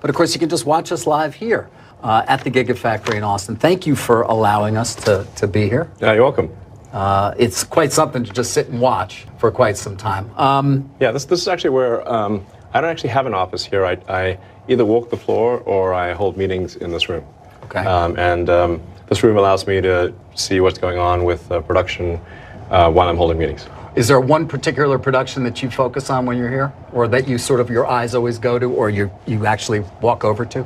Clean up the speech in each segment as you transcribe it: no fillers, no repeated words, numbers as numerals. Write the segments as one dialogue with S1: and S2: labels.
S1: But of course, you can just watch us live here at the Gigafactory in Austin. Thank you for allowing us to be here.
S2: Yeah, you're welcome.
S1: It's quite something to just sit and watch for quite some time.
S2: Yeah, this is actually where I don't actually have an office here. I either walk the floor or I hold meetings in this room.
S1: Okay.
S2: This room allows me to see what's going on with production while I'm holding meetings.
S1: Is there one particular production that you focus on when you're here, or that you sort of your eyes always go to, or you actually walk over to?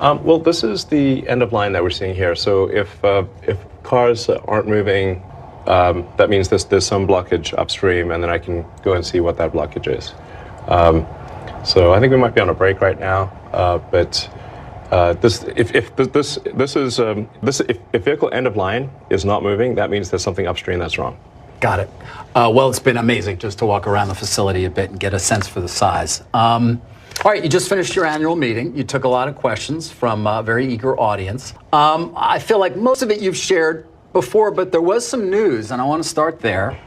S2: Well, this is the end of line that we're seeing here. So if cars aren't moving, that means there's some blockage upstream, and then I can go and see what that blockage is. So I think we might be on a break right now, but if vehicle end of line is not moving, that means there's something upstream that's wrong.
S1: Got it. Well, it's been amazing just to walk around the facility a bit and get a sense for the size. All right, you just finished your annual meeting. You took a lot of questions from a very eager audience. I feel like most of it you've shared before, but there was some news, and I want to start there.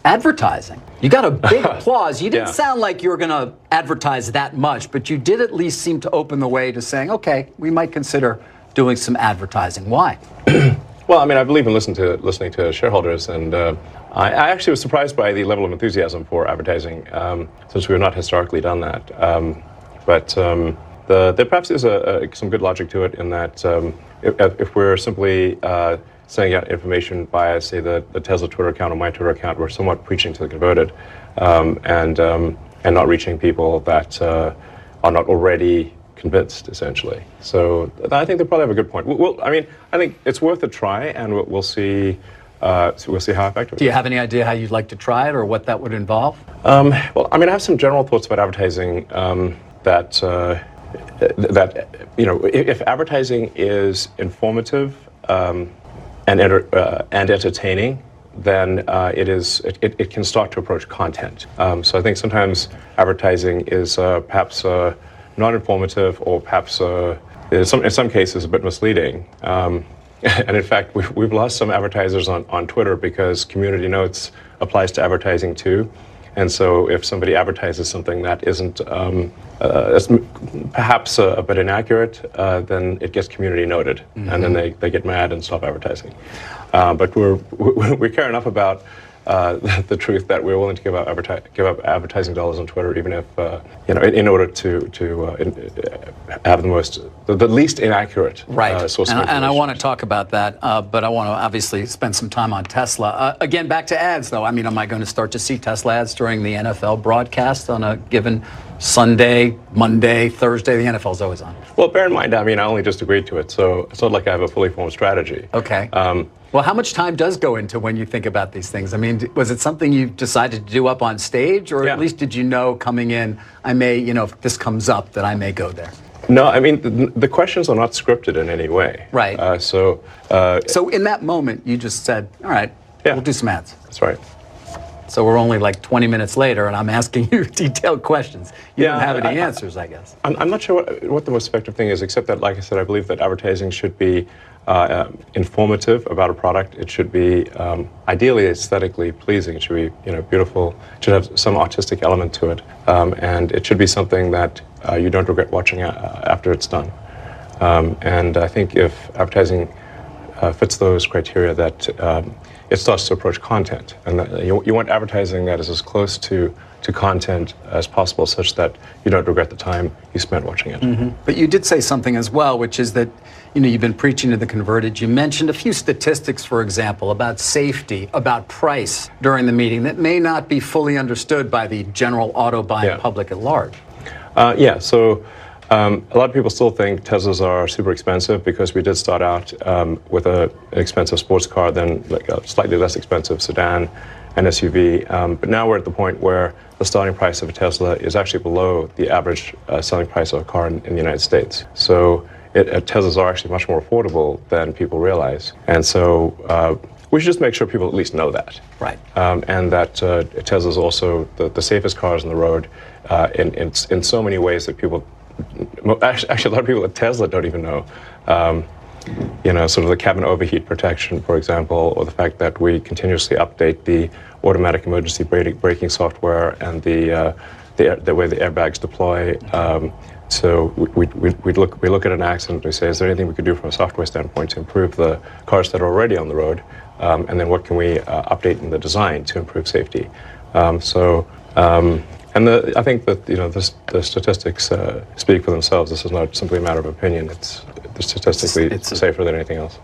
S1: Advertising. You got a big applause. You didn't sound like you were going to advertise that much, but you did at least seem to open the way to saying, okay, we might consider doing some advertising. Why?
S2: Well, I mean, I believe in listening to shareholders, and I actually was surprised by the level of enthusiasm for advertising, since we have not historically done that. But there perhaps is some good logic to it in that if we're simply sending out information via, say, the Tesla Twitter account or my Twitter account, we're somewhat preaching to the converted, and not reaching people that are not already convinced, essentially. So I think they probably have a good point. I think it's worth a try, and we'll see. So we'll see how effective it is.
S1: Do you have any idea how you'd like to try it, or what that would involve?
S2: Well, I mean, I have some general thoughts about advertising. That if advertising is informative and entertaining, then it can start to approach content. So I think sometimes advertising is perhaps not informative, or perhaps in some cases a bit misleading. And in fact, we've lost some advertisers on Twitter because community notes applies to advertising too. And so if somebody advertises something that isn't perhaps a bit inaccurate, then it gets community noted, and then they get mad and stop advertising. But we care enough about the truth that we're willing to give up advertising dollars on Twitter, even if in order to have the least inaccurate source of information.
S1: And I want to talk about that, but I want to obviously spend some time on Tesla. Again, back to ads, though. I mean, am I going to start to see Tesla ads during the NFL broadcast on a given Sunday, Monday, Thursday? The NFL's always on.
S2: Well, bear in mind, I mean, I only just agreed to it, so it's not like I have a fully formed strategy.
S1: Okay. Well, how much time does go into when you think about these things? I mean, was it something you decided to do up on stage, or at least did you know coming in, I may, if this comes up, that I may go there?
S2: No, I mean, the questions are not scripted in any way.
S1: Right.
S2: So
S1: in that moment, you just said, all right, we'll do some ads.
S2: That's right.
S1: So we're only like 20 minutes later, and I'm asking you detailed questions. You don't have any answers, I guess.
S2: I'm not sure what the most effective thing is, except that, like I said, I believe that advertising should be informative about a product. It should be ideally aesthetically pleasing. It should be beautiful. It should have some artistic element to it, and it should be something that you don't regret watching after it's done. And I think if advertising fits those criteria, that it starts to approach content, and that you want advertising that is as close to content as possible, such that you don't regret the time you spent watching it.
S1: But you did say something as well, which is that you've been preaching to the converted. You mentioned a few statistics, for example, about safety, about price during the meeting that may not be fully understood by the general auto buying public at large.
S2: So a lot of people still think Teslas are super expensive because we did start out with an expensive sports car, then like a slightly less expensive sedan and SUV. But now we're at the point where the starting price of a Tesla is actually below the average selling price of a car in the United States. So Teslas are actually much more affordable than people realize. And so we should just make sure people at least know that.
S1: Right.
S2: And that Tesla's also the safest cars on the road in so many ways that people, actually a lot of people at Tesla don't even know. Sort of the cabin overheat protection, for example, or the fact that we continuously update the automatic emergency braking software and the way the airbags deploy, So we look at an accident, we say, is there anything we could do from a software standpoint to improve the cars that are already on the road? And then what can we update in the design to improve safety? I think that the statistics speak for themselves. This is not simply a matter of opinion. It's statistically safer than anything else.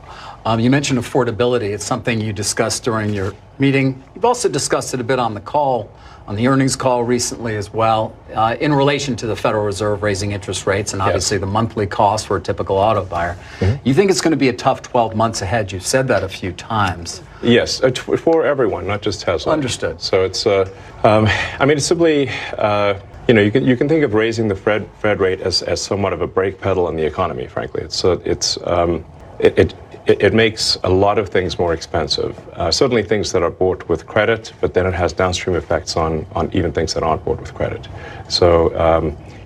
S1: You mentioned affordability. It's something you discussed during your meeting. You've also discussed it a bit on the earnings call recently as well, in relation to the Federal Reserve raising interest rates and obviously the monthly cost for a typical auto buyer. You think it's going to be a tough 12 months ahead? You've said that a few times.
S2: Yes, for everyone, not just Tesla.
S1: Understood.
S2: So it's, it's simply, you can think of raising the Fed rate as somewhat of a brake pedal on the economy. Frankly, it makes a lot of things more expensive. Certainly things that are bought with credit, but then it has downstream effects on even things that aren't bought with credit. So,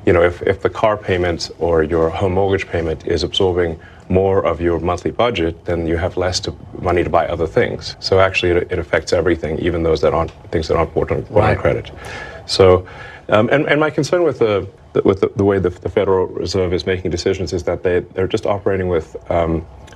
S2: if the car payment or your home mortgage payment is absorbing more of your monthly budget, then you have less money to buy other things. So actually it affects everything, even things that aren't bought on credit. So, and my concern with the way the Federal Reserve is making decisions is that they're just operating with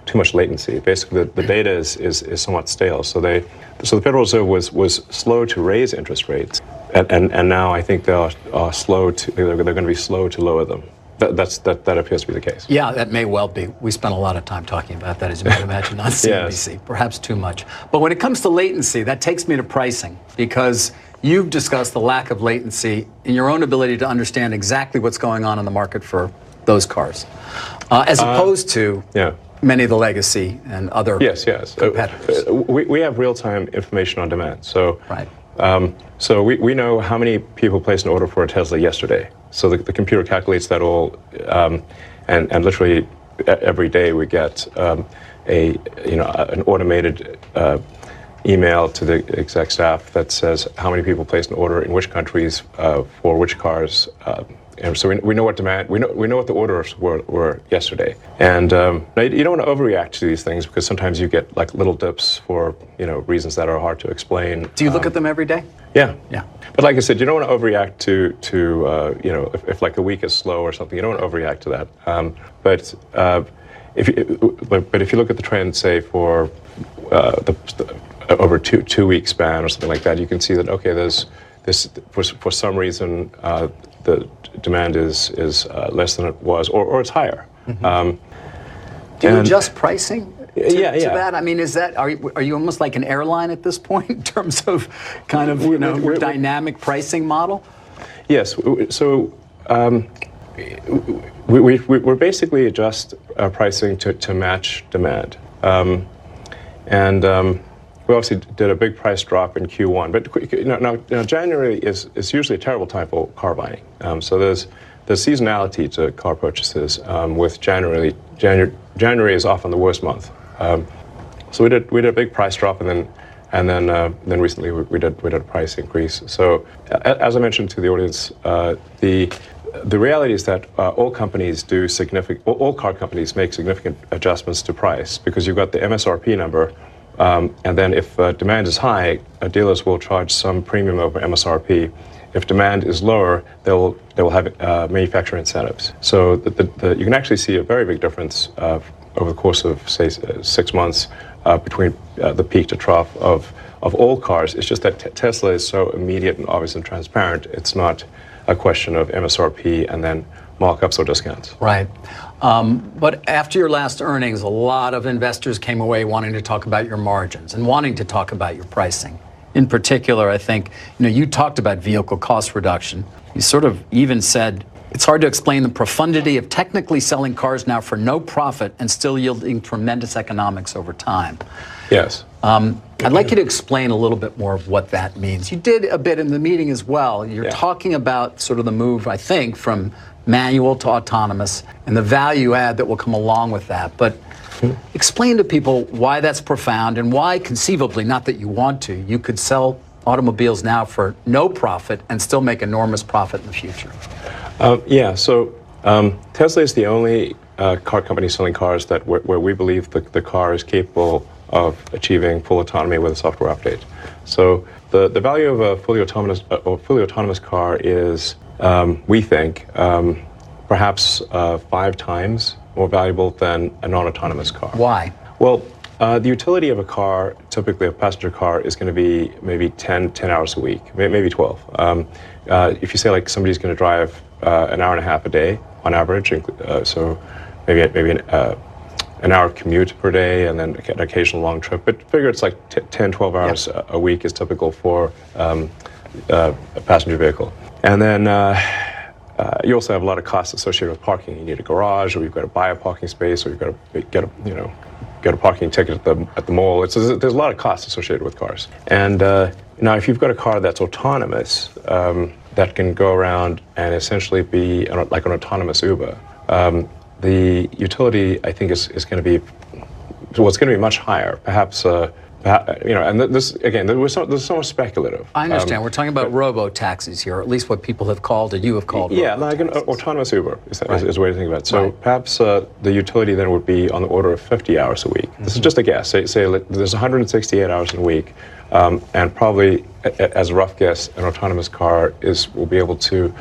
S2: too much latency. Basically, the data is somewhat stale. So the Federal Reserve was slow to raise interest rates, and now I think they're going to be slow to lower them. That appears to be the case.
S1: Yeah, that may well be. We spent a lot of time talking about that, as you might imagine, on CNBC. Yes. Perhaps too much. But when it comes to latency, that takes me to pricing, because you've discussed the lack of latency in your own ability to understand exactly what's going on in the market for those cars, as opposed to many of the legacy and other competitors.
S2: We have real-time information on demand. So, so we know how many people placed an order for a Tesla yesterday. So the computer calculates that all, and literally every day we get an automated email to the exec staff that says how many people placed an order in which countries for which cars. And so we know what demand, we know what the orders were yesterday. And now you don't want to overreact to these things, because sometimes you get like little dips for reasons that are hard to explain.
S1: Do you look at them every day?
S2: Yeah. But like I said, you don't want to overreact to if like a week is slow or something, you don't want to overreact to that. But if you look at the trend, say for over two week span or something like that, you can see that there's this for some reason the demand is less than it was, or it's higher.
S1: Do you adjust pricing to that? I mean, are you almost like an airline at this point in terms of kind of dynamic pricing model? Yes.
S2: So we basically adjust pricing to match demand, we obviously did a big price drop in Q1, but now January is usually a terrible time for car buying. So there's seasonality to car purchases. With January is often the worst month. So we did a big price drop, and then recently we did a price increase. So as I mentioned to the audience, the reality is that all car companies make significant adjustments to price, because you've got the MSRP number. And then if demand is high, dealers will charge some premium over MSRP. If demand is lower, they will have manufacturer incentives. So you can actually see a very big difference over the course of, say, 6 months between the peak to trough of all cars. It's just that Tesla is so immediate and obvious and transparent. It's not a question of MSRP and then markups or discounts.
S1: Right. But after your last earnings, a lot of investors came away wanting to talk about your margins and wanting to talk about your pricing. In particular, I think, you talked about vehicle cost reduction. You sort of even said it's hard to explain the profundity of technically selling cars now for no profit and still yielding tremendous economics over time.
S2: Yes.
S1: I'd like you to explain a little bit more of what that means. You did a bit in the meeting as well. You're talking about sort of the move, I think, from manual to autonomous and the value add that will come along with that. But explain to people why that's profound and why conceivably, not that you want to, you could sell automobiles now for no profit and still make enormous profit in the future.
S2: So Tesla is the only car company selling cars where we believe the car is capable of achieving full autonomy with a software update. So the value of a fully autonomous car is, we think, perhaps 5 times more valuable than a non-autonomous car.
S1: Why?
S2: Well, the utility of a car, typically a passenger car, is going to be maybe 10 hours a week, maybe 12. If you say like somebody's going to drive an hour and a half a day on average, so maybe an hour commute per day and then an occasional long trip, but figure it's like 10, 12 hours a week is typical for a passenger vehicle. And then you also have a lot of costs associated with parking. You need a garage, or you've got to buy a parking space, or you've got to get a parking ticket at the mall. There's a lot of costs associated with cars. And now, if you've got a car that's autonomous, that can go around and essentially be like an autonomous Uber, the utility, I think, is going to be, well, it's going to be much higher. Perhaps, and this again, this is so much speculative.
S1: I understand. We're talking about robo-taxis here, or at least what people have called, or you have called.
S2: Yeah, like an autonomous Uber is a way to think about it. So perhaps the utility then would be on the order of 50 hours a week. This is just a guess. Say there's 168 hours in a week, and probably, as a rough guess, an autonomous car will be able to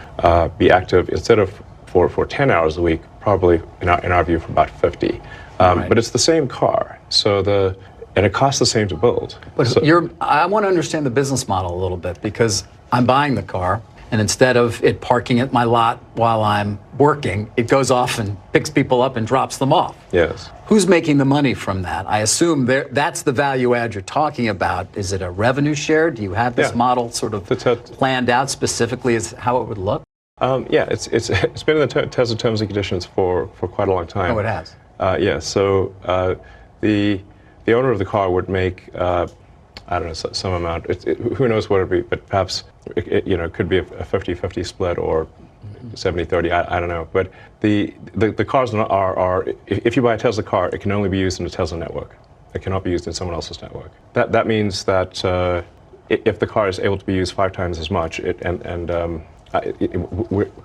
S2: be active instead of for 10 hours a week, probably in our view for about 50. But it's the same car, and it costs the same to build.
S1: But I want to understand the business model a little bit, because I'm buying the car, and instead of it parking at my lot while I'm working, it goes off and picks people up and drops them off.
S2: Yes.
S1: Who's making the money from that? I assume that's the value add you're talking about. Is it a revenue share? Do you have this model sort of planned out specifically as how it would look?
S2: Yeah, it's been in the Tesla terms and conditions for quite a long time.
S1: Oh, it has?
S2: Yeah, so the owner of the car would make, I don't know, some amount. Who knows what it would be, but perhaps it could be a 50-50 split or 70-30, I don't know. But the cars are, if you buy a Tesla car, it can only be used in the Tesla network. It cannot be used in someone else's network. That means that if the car is able to be used 5 times as much,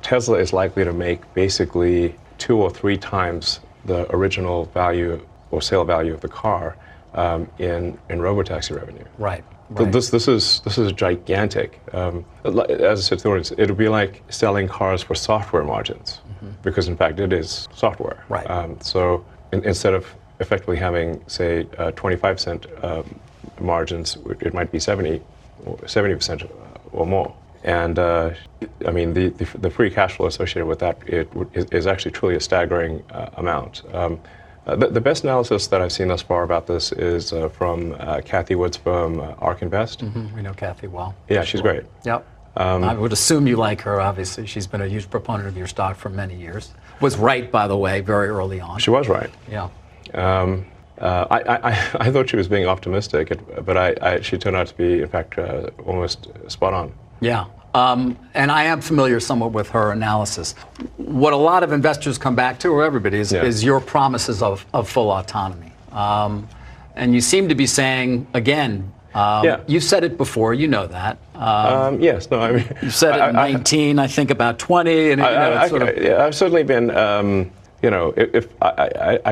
S2: Tesla is likely to make basically 2 or 3 times the original value or sale value of the car in robotaxi revenue.
S1: Right.
S2: This is gigantic. As I said to the audience, it would be like selling cars for software margins, because in fact it is software.
S1: Right.
S2: So instead of effectively having, say, 25% margins, it might be 70% or more. And I mean, the free cash flow associated with that is actually truly a staggering amount. The best analysis that I've seen thus far about this is from Kathy Wood's firm, ARK Invest.
S1: We know Kathy well.
S2: Yeah, she's great.
S1: Yep. I would assume you like her, obviously. She's been a huge proponent of your stock for many years. Was right, by the way, very early on.
S2: She was right.
S1: Yeah.
S2: I thought she was being optimistic, but she turned out to be, in fact, almost spot on.
S1: Yeah. And I am familiar somewhat with her analysis. What a lot of investors come back to, or everybody, is your promises of full autonomy. And you seem to be saying, again, you've said it before, you know that.
S2: Yes, no, I mean...
S1: You said it in 19, I think about 20, and
S2: I've certainly been, I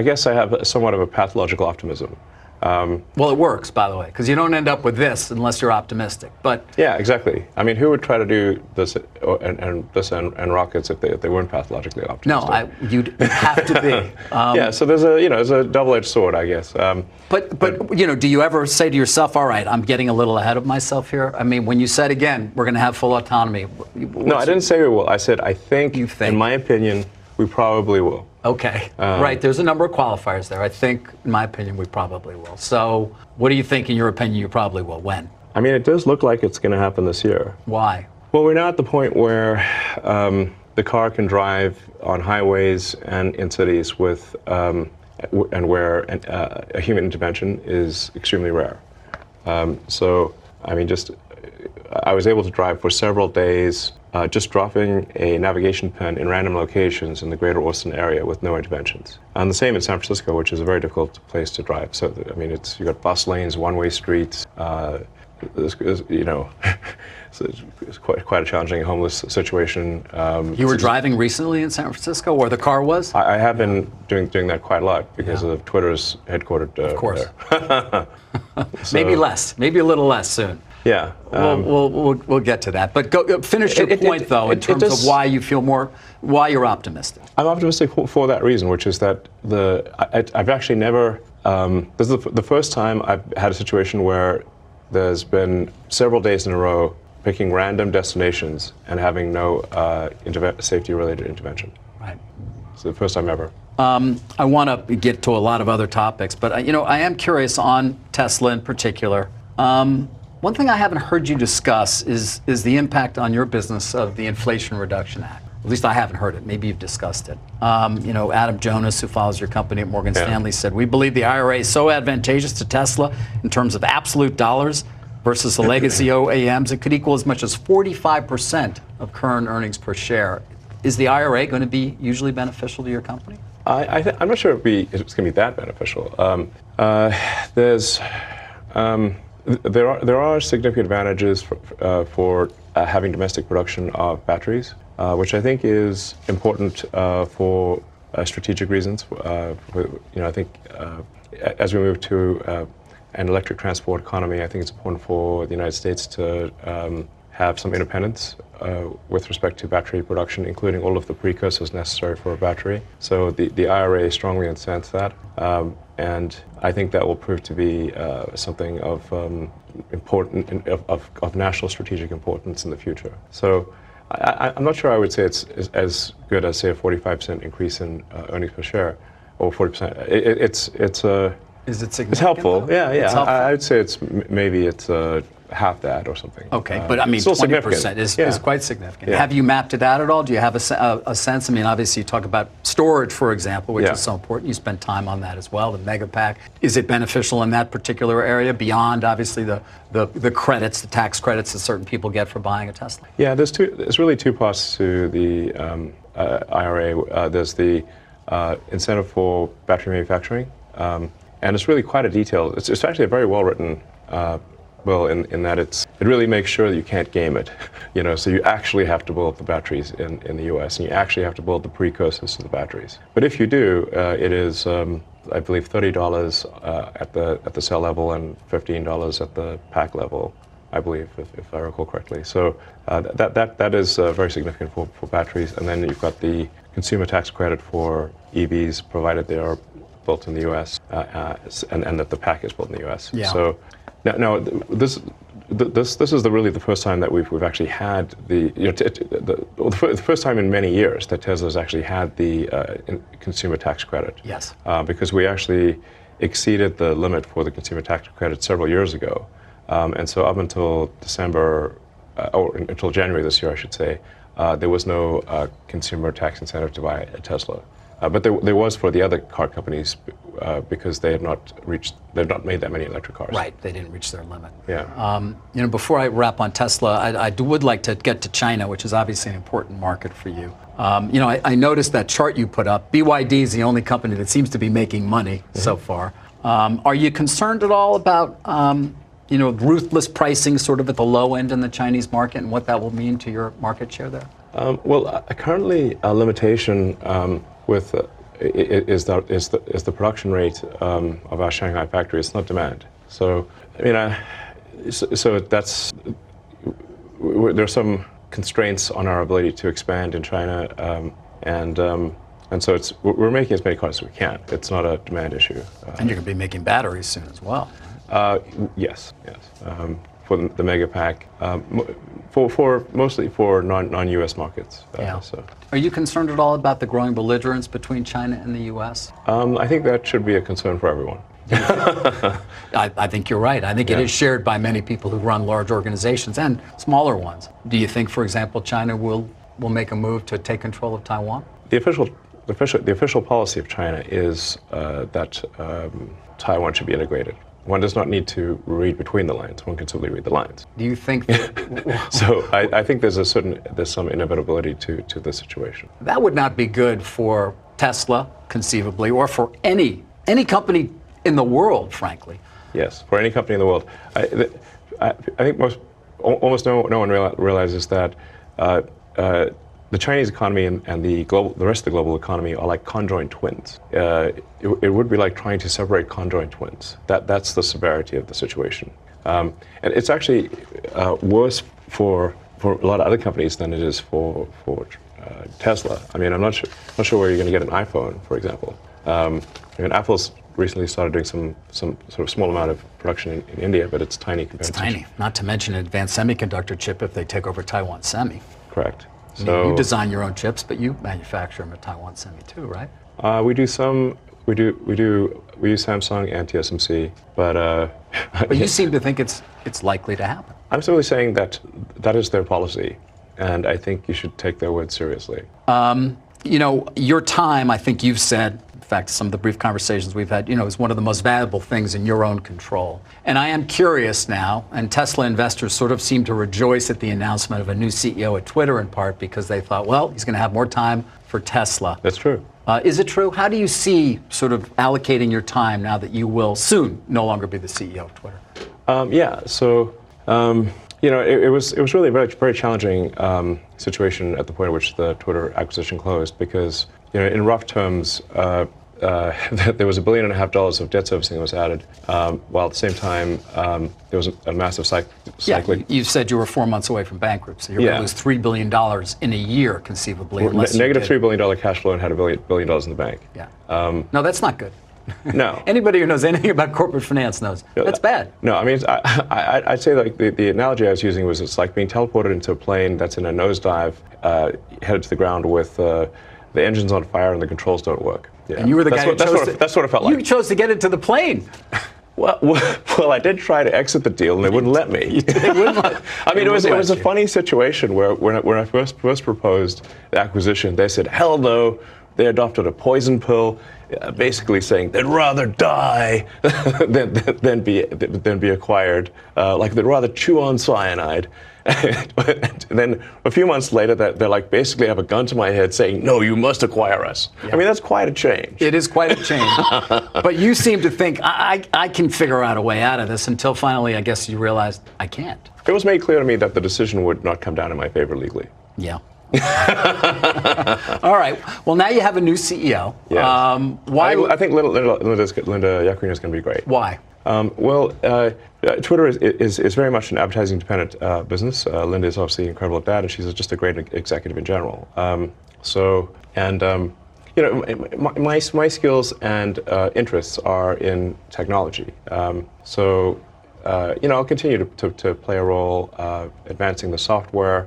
S2: guess I have somewhat of a pathological optimism.
S1: Well, it works, by the way, because you don't end up with this unless you're optimistic. But
S2: yeah, exactly. I mean, who would try to do this and rockets if they weren't pathologically optimistic?
S1: No, you'd have to be.
S2: Yeah, so there's a double-edged sword, I guess.
S1: But do you ever say to yourself, all right, I'm getting a little ahead of myself here? I mean, when you said again, we're going to have full autonomy.
S2: No, I didn't say we will. I said I think. You think? In my opinion, we probably will.
S1: Okay, right. There's a number of qualifiers there. I think, in my opinion, we probably will. So, what do you think, in your opinion, you probably will? When?
S2: I mean, it does look like it's going to happen this year.
S1: Why?
S2: Well, we're now at the point where the car can drive on highways and in cities and where a human intervention is extremely rare. So, I mean, I was able to drive for several days, just dropping a navigation pen in random locations in the greater Austin area with no interventions. And the same in San Francisco, which is a very difficult place to drive. So, I mean, you've got bus lanes, one-way streets, so it's quite a challenging homeless situation.
S1: You were driving recently in San Francisco, where the car was?
S2: I have been doing that quite a lot because of Twitter's headquartered
S1: of course.
S2: there.
S1: Maybe less, maybe a little less soon.
S2: Yeah.
S1: We'll get to that. But finish your point, though, in terms of why you feel why you're optimistic.
S2: I'm optimistic for that reason, which is that I've actually never, this is the first time I've had a situation where there's been several days in a row picking random destinations and having no safety-related intervention.
S1: Right.
S2: It's the first time ever.
S1: I want to get to a lot of other topics, but I am curious on Tesla in particular. One thing I haven't heard you discuss is the impact on your business of the Inflation Reduction Act. At least I haven't heard it. Maybe you've discussed it. Adam Jonas, who follows your company at Morgan Stanley, said, "We believe the IRA is so advantageous to Tesla in terms of absolute dollars versus the legacy OEMs, it could equal as much as 45% of current earnings per share." Is the IRA going to be usually beneficial to your company?
S2: I'm not sure it's going to be that beneficial. There are significant advantages for having domestic production of batteries, which I think is important for strategic reasons. I think as we move to an electric transport economy, I think it's important for the United States to have some independence with respect to battery production, including all of the precursors necessary for a battery. So the IRA strongly incents that, and I think that will prove to be something of of national strategic importance in the future. So I'm not sure I would say it's as good as, say, a 45% increase in earnings per share, or 40%. Is it significant? It's helpful. Though? Yeah. It's helpful. I would say maybe it's half that or something.
S1: Okay, but I mean, 20% is quite significant. Yeah. Have you mapped it out at all? Do you have a sense? I mean, obviously, you talk about storage, for example, which is so important. You spend time on that as well, the mega pack. Is it beneficial in that particular area beyond, obviously, the credits, the tax credits that certain people get for buying a Tesla?
S2: Yeah, there's really two parts to the IRA. There's the incentive for battery manufacturing, and it's really quite a detailed. It's actually a very well-written bill in that it really makes sure that you can't game it. So you actually have to build the batteries in the U.S. and you actually have to build the precursors to the batteries. But if you do, it is I believe $30 at the cell level and $15 at the pack level, I believe, if I recall correctly. So that is very significant for batteries. And then you've got the consumer tax credit for EVs, provided they are built in the U.S. And that the pack is built in the U.S.
S1: Yeah.
S2: So now this is really the first time that we've actually had the first time in many years that Tesla's actually had the consumer tax credit.
S1: Yes.
S2: Because we actually exceeded the limit for the consumer tax credit several years ago, and so up until December or until January this year, I should say, there was no consumer tax incentive to buy a Tesla. But there was for the other car companies because they've not made that many electric cars.
S1: Right, they didn't reach their limit.
S2: Yeah.
S1: Before I wrap on Tesla, I would like to get to China, which is obviously an important market for you. I noticed that chart you put up. BYD is the only company that seems to be making money so far. Are you concerned at all about ruthless pricing sort of at the low end in the Chinese market and what that will mean to your market share there?
S2: Currently a limitation is the production rate of our Shanghai factory. It's not demand. So that's there's some constraints on our ability to expand in China, and so we're making as many cars as we can. It's not a demand issue.
S1: And you're going to be making batteries soon as well.
S2: Yes. For the mega pack, mostly for non-U.S. markets. So.
S1: Are you concerned at all about the growing belligerence between China and the U.S.?
S2: I think that should be a concern for everyone.
S1: I think you're right. I think it is shared by many people who run large organizations and smaller ones. Do you think, for example, China will make a move to take control of Taiwan?
S2: The official policy of China is that Taiwan should be integrated. One does not need to read between the lines. One can simply read the lines.
S1: Do you think?
S2: So I think there's some inevitability to this situation.
S1: That would not be good for Tesla, conceivably, or for any company in the world, frankly.
S2: Yes, for any company in the world. I think almost no one realizes that the Chinese economy and the rest of the global economy are like conjoined twins. It would be like trying to separate conjoined twins. That's the severity of the situation. And it's actually worse for a lot of other companies than it is for Tesla. I mean, I'm not sure where you're going to get an iPhone, for example. Apple's recently started doing some sort of small amount of production in India, but it's tiny compared to...
S1: It's tiny, not to mention an advanced semiconductor chip if they take over Taiwan Semi.
S2: Correct.
S1: I mean, you design your own chips, but you manufacture them at Taiwan Semi too, right?
S2: We do some. We use Samsung and TSMC, but
S1: but you seem to think it's likely to happen.
S2: I'm simply saying that is their policy, and I think you should take their word seriously.
S1: Your time, I think you've said, in fact, some of the brief conversations we've had, is one of the most valuable things in your own control. And I am curious now, and Tesla investors sort of seem to rejoice at the announcement of a new CEO at Twitter in part because they thought, well, he's going to have more time for Tesla.
S2: That's true.
S1: Is it true? How do you see sort of allocating your time now that you will soon no longer be the CEO of Twitter?
S2: It was really a very, very challenging situation at the point at which the Twitter acquisition closed because, in rough terms, there was $1.5 billion of debt servicing that was added, while at the same time there was a massive cycling.
S1: You said you were 4 months away from bankruptcy. You're going to lose $3 billion in a year, conceivably.
S2: Negative $3 billion cash flow and had $1 billion in the bank.
S1: Yeah. No, that's not good.
S2: No.
S1: Anybody who knows anything about corporate finance knows that's bad.
S2: No, I mean, I'd say like the analogy I was using was it's like being teleported into a plane that's in a nosedive, headed to the ground with the engine's on fire and the controls don't work. Yeah.
S1: And you were the guy who chose
S2: that's what it felt like.
S1: You chose to get into the plane.
S2: Well, I did try to exit the deal, and they wouldn't let me.
S1: They wouldn't let,
S2: I mean, it was a funny situation where when I first proposed the acquisition, they said, hell no. They adopted a poison pill, basically saying they'd rather die than be acquired. Like they'd rather chew on cyanide. And then a few months later, they're like basically have a gun to my head saying, no, you must acquire us. Yeah. I mean, that's quite a change.
S1: It is quite a change. But you seem to think, I can figure out a way out of this until finally, I guess you realized I can't.
S2: It was made clear to me that the decision would not come down in my favor legally.
S1: Yeah. All right. Well, now you have a new CEO.
S2: Yes.
S1: Why?
S2: I think Linda Yaccarino is going to be great.
S1: Why?
S2: Twitter is very much an advertising-dependent business. Linda is obviously incredible at that, and she's just a great executive in general. My skills and interests are in technology. I'll continue to play a role advancing the software.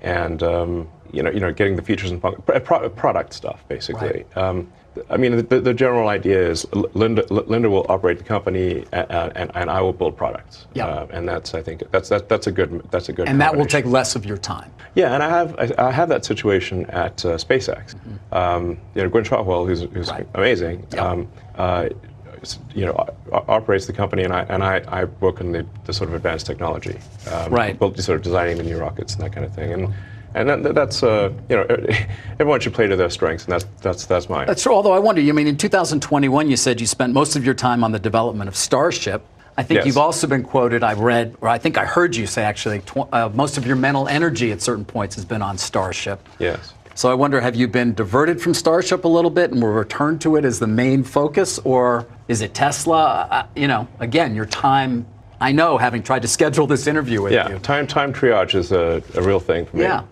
S2: Getting the features and product stuff, basically.
S1: Right.
S2: I mean, the general idea is Linda will operate the company, and I will build products.
S1: Yeah.
S2: And I think that's a good.
S1: And that will take less of your time.
S2: Yeah, and I have that situation at SpaceX. Mm-hmm. Gwynne Shotwell, who's right. Amazing. Yeah. Operates the company, and I work on the sort of advanced technology,
S1: right?
S2: Sort of designing the new rockets and that kind of thing, and that's everyone should play to their strengths, and that's mine.
S1: That's true. Although I wonder, in 2021, you said you spent most of your time on the development of Starship. I think you've also been quoted. I've read, or I think I heard you say actually, most of your mental energy at certain points has been on Starship.
S2: Yes.
S1: So I wonder, have you been diverted from Starship a little bit and will return to it as the main focus, or is it Tesla? Again, your time, I know, having tried to schedule this interview with you.
S2: Yeah, time triage is a real thing for me.
S1: Yeah.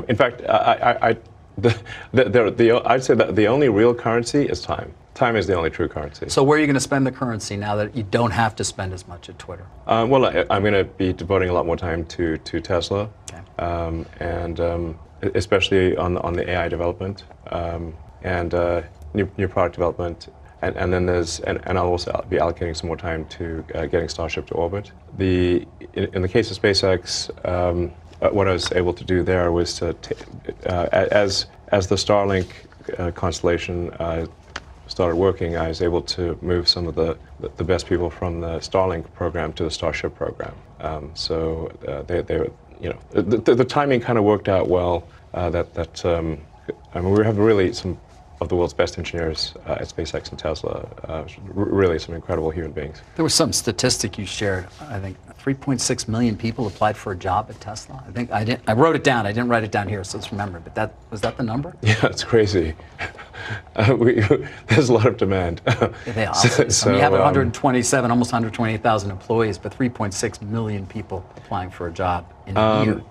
S2: In fact, I'd say that the only real currency is time. Time is the only true currency.
S1: So where are you going to spend the currency now that you don't have to spend as much at Twitter?
S2: I'm going to be devoting a lot more time to Tesla. Okay. Especially on the AI development and new product development, and then I'll also be allocating some more time to getting Starship to orbit. In the case of SpaceX, what I was able to do there was to as the Starlink constellation started working, I was able to move some of the best people from the Starlink program to the Starship program. The timing kind of worked out well. We have really some of the world's best engineers at SpaceX and Tesla. Really, some incredible human beings.
S1: There was some statistic you shared. I think 3.6 million people applied for a job at Tesla. I wrote it down. I didn't write it down here, so it's remembered. But was that the number?
S2: Yeah, it's crazy. there's a lot of demand.
S1: They are. So you have 127, almost 128,000 employees, but 3.6 million people applying for a job in a year.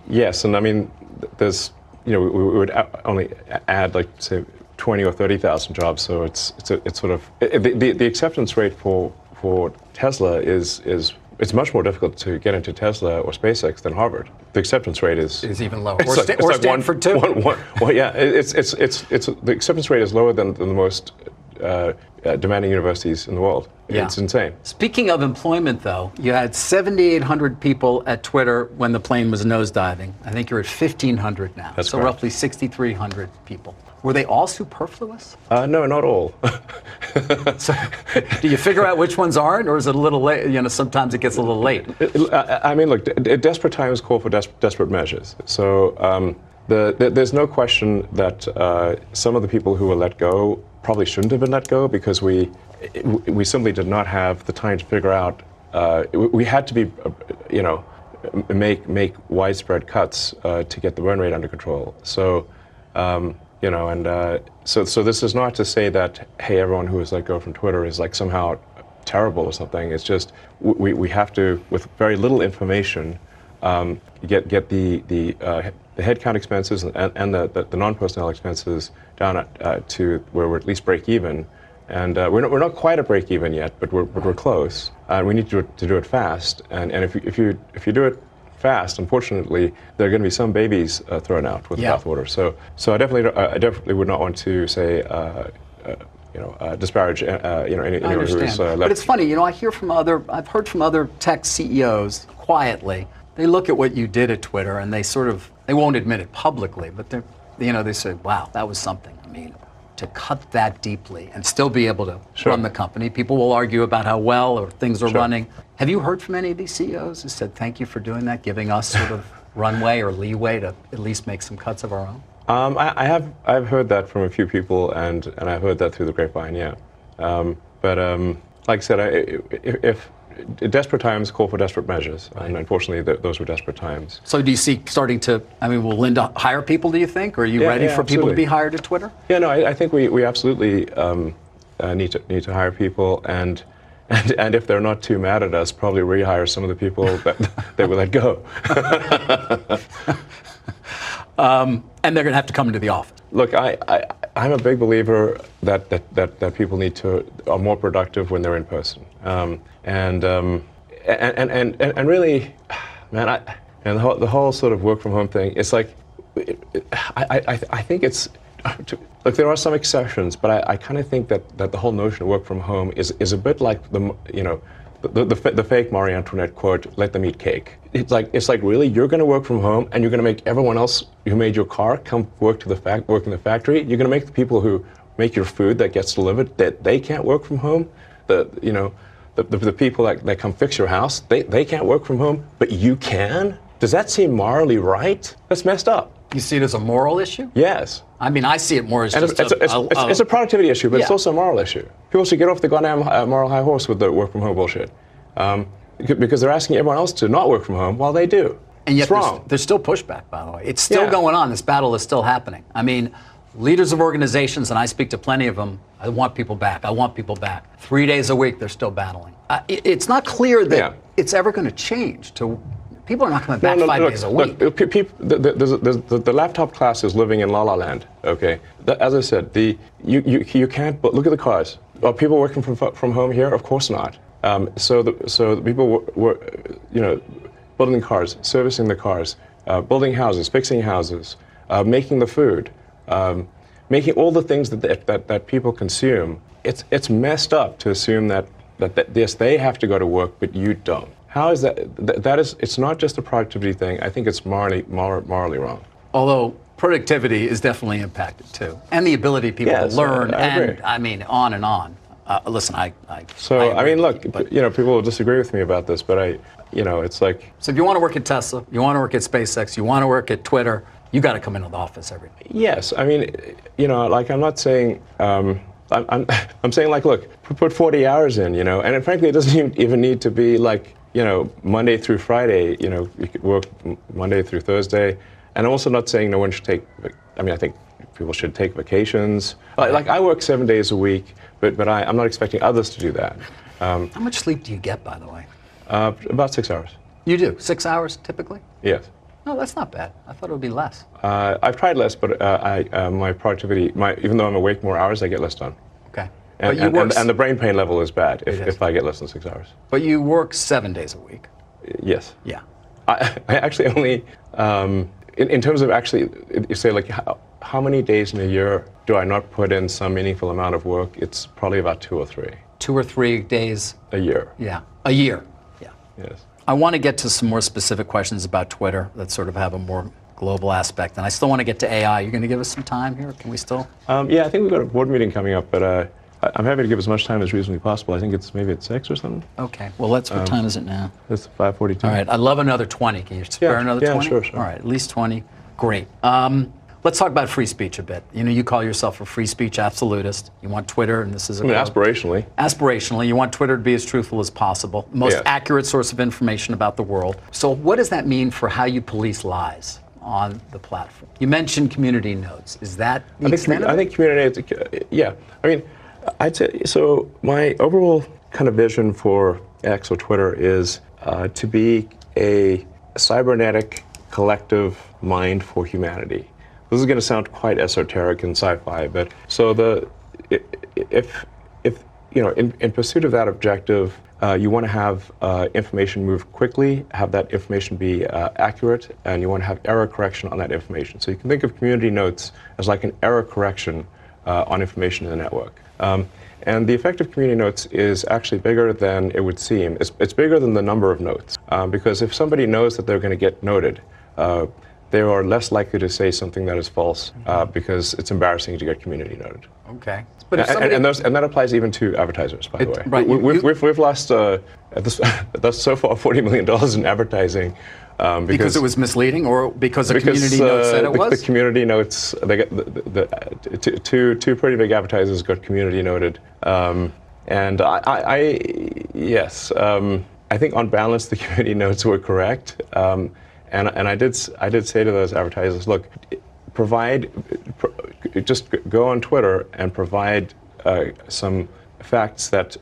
S2: Yes, and I mean, there's, we would only add like say 20 or 30,000 jobs. So it's sort of the acceptance rate for Tesla it's much more difficult to get into Tesla or SpaceX than Harvard. The acceptance rate is
S1: even lower.
S2: Or
S1: Stanford too.
S2: Well, yeah, it's the acceptance rate is lower than the most demanding universities in the world.
S1: Yeah.
S2: It's insane.
S1: Speaking of employment, though, you had 7,800 people at Twitter when the plane was nosediving. I think you're at 1,500 now.
S2: That's
S1: so
S2: correct.
S1: roughly 6,300 people. Were they all superfluous?
S2: No, not all.
S1: So, do you figure out which ones aren't, or is it a little late? Sometimes it gets a little late.
S2: I mean, look, desperate times call for desperate measures. So there's no question that some of the people who were let go probably shouldn't have been let go because we simply did not have the time to figure out. We had to be, make widespread cuts to get the burn rate under control. So. So this is not to say that, hey, everyone who was let go from Twitter is like somehow terrible or something. It's just we have to, with very little information, get the headcount expenses and the non-personnel expenses down to where we're at least break even. And we're not quite at break even yet, but we're close. We need to do it fast. And if you do it fast, unfortunately, there are going to be some babies thrown out with the bathwater. So I definitely would not want to say disparage anyone who is left.
S1: But it's funny, I've heard from other tech CEOs quietly. They look at what you did at Twitter and they won't admit it publicly, but they say, wow, that was something. I mean, to cut that deeply and still be able to run the company. People will argue about how well or things are running. Have you heard from any of these CEOs who said, thank you for doing that, giving us sort of runway or leeway to at least make some cuts of our own?
S2: I've heard that from a few people, and I've heard that through the grapevine, yeah. But like I said, if desperate times call for desperate measures, and unfortunately those were desperate times.
S1: So do you see will Linda hire people, do you think? Or are you ready for people to be hired at Twitter?
S2: Yeah, no, I think we absolutely need to hire people, and if they're not too mad at us, probably rehire some of the people that they will let go.
S1: And they're going to have to come into the office.
S2: Look, I'm a big believer that people are more productive when they're in person. And really, man, the whole sort of work from home thing. It's like, I think it's. Look, there are some exceptions, but I kind of think that the whole notion of work from home is a bit like the fake Marie Antoinette quote, "Let them eat cake." It's like really, you're going to work from home, and you're going to make everyone else who made your car come work in the factory. You're going to make the people who make your food that gets delivered that they can't work from home. The people that come fix your house, they can't work from home, but you can. Does that seem morally right? That's messed up.
S1: You see it as a moral issue?
S2: Yes.
S1: I mean, I see it more as
S2: it's a productivity issue, but it's also a moral issue. People should get off the goddamn moral high horse with the work from home bullshit, because they're asking everyone else to not work from home while they do.
S1: And yet
S2: it's wrong.
S1: There's still pushback, by the way. It's still going on. This battle is still happening. I mean, leaders of organizations, and I speak to plenty of them, I want people back. I want people back. 3 days a week, they're still battling. It's not clear that it's ever going to change. People are not coming back 5 days a week.
S2: Look, the laptop class is living in La La Land. Okay, as I said, you can't. But look at the cars. Are people working from home here? Of course not. So the people were building cars, servicing the cars, building houses, fixing houses, making the food, making all the things that people consume. It's messed up to assume that yes, they have to go to work, but you don't. How is that? It's not just a productivity thing. I think it's morally wrong.
S1: Although productivity is definitely impacted too, and the ability of people to learn, I mean, on and on. Listen, I
S2: mean, look, people will disagree with me about this, but it's like. So
S1: if you want to work at Tesla, you want to work at SpaceX, you want to work at Twitter, you got to come into the office every day.
S2: Yes, I mean, like I'm not saying. I'm saying like, look, put 40 hours in, and frankly, it doesn't even need to be like. Monday through Friday, you could work Monday through Thursday. And I'm also not saying no one should take, I mean, I think people should take vacations. Like I work 7 days a week, but I'm not expecting others to do that.
S1: How much sleep do you get, by the way?
S2: About 6 hours.
S1: You do? 6 hours typically?
S2: Yes.
S1: No, that's not bad. I thought it would be less.
S2: I've tried less, but my productivity, even though I'm awake more hours, I get less done.
S1: Okay.
S2: And the brain pain level is bad if I get less than 6 hours.
S1: But you work 7 days a week.
S2: Yes.
S1: Yeah.
S2: I actually only, in terms of actually, you say like how many days in a year do I not put in some meaningful amount of work? It's probably about 2 or 3.
S1: 2 or 3 days?
S2: A year.
S1: Yeah. A year. Yeah.
S2: Yes.
S1: I want to get to some more specific questions about Twitter that sort of have a more global aspect. And I still want to get to AI. You're going to give us some time here? Can we still?
S2: Yeah, I think we've got a board meeting coming up, but I'm happy to give as much time as reasonably possible. I think it's maybe at 6 or something.
S1: Okay. Well, what time is it now?
S2: It's 5:42.
S1: All right. I'd love another 20. Can you spare another 20?
S2: Yeah, sure.
S1: All right. At least 20. Great. Let's talk about free speech a bit. You call yourself a free speech absolutist. You want Twitter, and this is
S2: aspirationally.
S1: Aspirationally, you want Twitter to be as truthful as possible, most accurate source of information about the world. So what does that mean for how you police lies on the platform? You mentioned community notes. Is that the extent of it?
S2: I think community notes, yeah. I mean, I'd say, so my overall kind of vision for X or Twitter is to be a cybernetic collective mind for humanity. This is going to sound quite esoteric and sci-fi, but so if in pursuit of that objective, you want to have information move quickly, have that information be accurate, and you want to have error correction on that information. So you can think of community notes as like an error correction on information in the network. And the effect of community notes is actually bigger than it would seem. It's bigger than the number of notes, because if somebody knows that they're going to get noted, they are less likely to say something that is false because it's embarrassing to get community noted.
S1: Okay.
S2: But and that applies even to advertisers, by the way.
S1: Right.
S2: We've lost that's so far $40 million in advertising.
S1: Because it was misleading, or because the community notes said it was?
S2: The community notes, they got two pretty big advertisers got community noted, and I think on balance the community notes were correct, and I did say to those advertisers, look, just go on Twitter and provide some facts that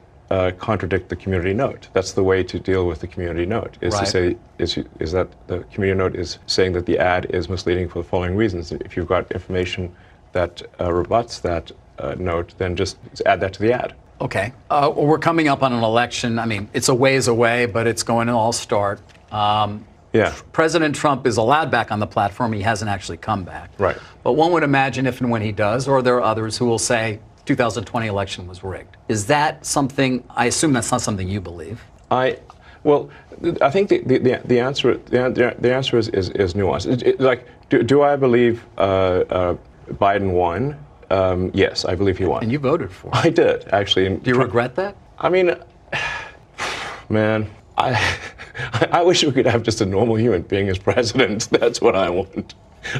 S2: contradict the community note. That's the way to deal with the community note, is to say, is that the community note is saying that the ad is misleading for the following reasons. If you've got information that rebuts that note, then just add that to the ad.
S1: Okay. We're coming up on an election. I mean, it's a ways away, but it's going to all start. President Trump is allowed back on the platform. He hasn't actually come back. Right. But one would imagine if and when he does, or there are others who will say, 2020 election was rigged. Is that something? I assume that's not something you believe. I
S2: think the answer is nuanced. Do I believe Biden won? Yes, I believe he won.
S1: And you voted for him.
S2: I did, actually.
S1: Do you regret that?
S2: I mean, man, I wish we could have just a normal human being as president. That's what I want.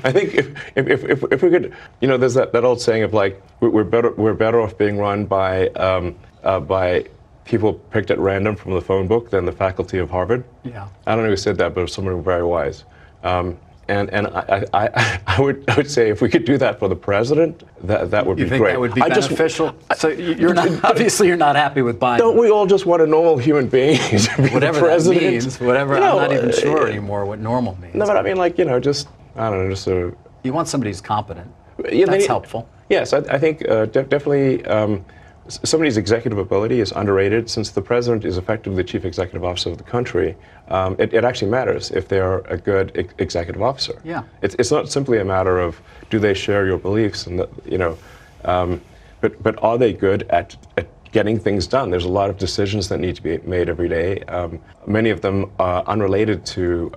S2: I think if we could, there's that old saying of like we're better off being run by people picked at random from the phone book than the faculty of Harvard. Yeah. I don't know who said that, but it was someone very wise. And I would say if we could do that for the president, that would be great. You think
S1: that would be beneficial? So you're not, obviously you're not happy with Biden.
S2: Don't we all just want a normal human being to be
S1: whatever
S2: the president?
S1: That means, whatever. I'm not even sure anymore what normal means.
S2: No, but I mean, just I don't know, just sort of.
S1: You want somebody who's competent. That's helpful.
S2: Yes, I think definitely somebody's executive ability is underrated. Since the president is effectively the chief executive officer of the country, it actually matters if they are a good executive officer. Yeah. It's not simply a matter of do they share your beliefs, and but are they good at getting things done? There's a lot of decisions that need to be made every day. Many of them are unrelated to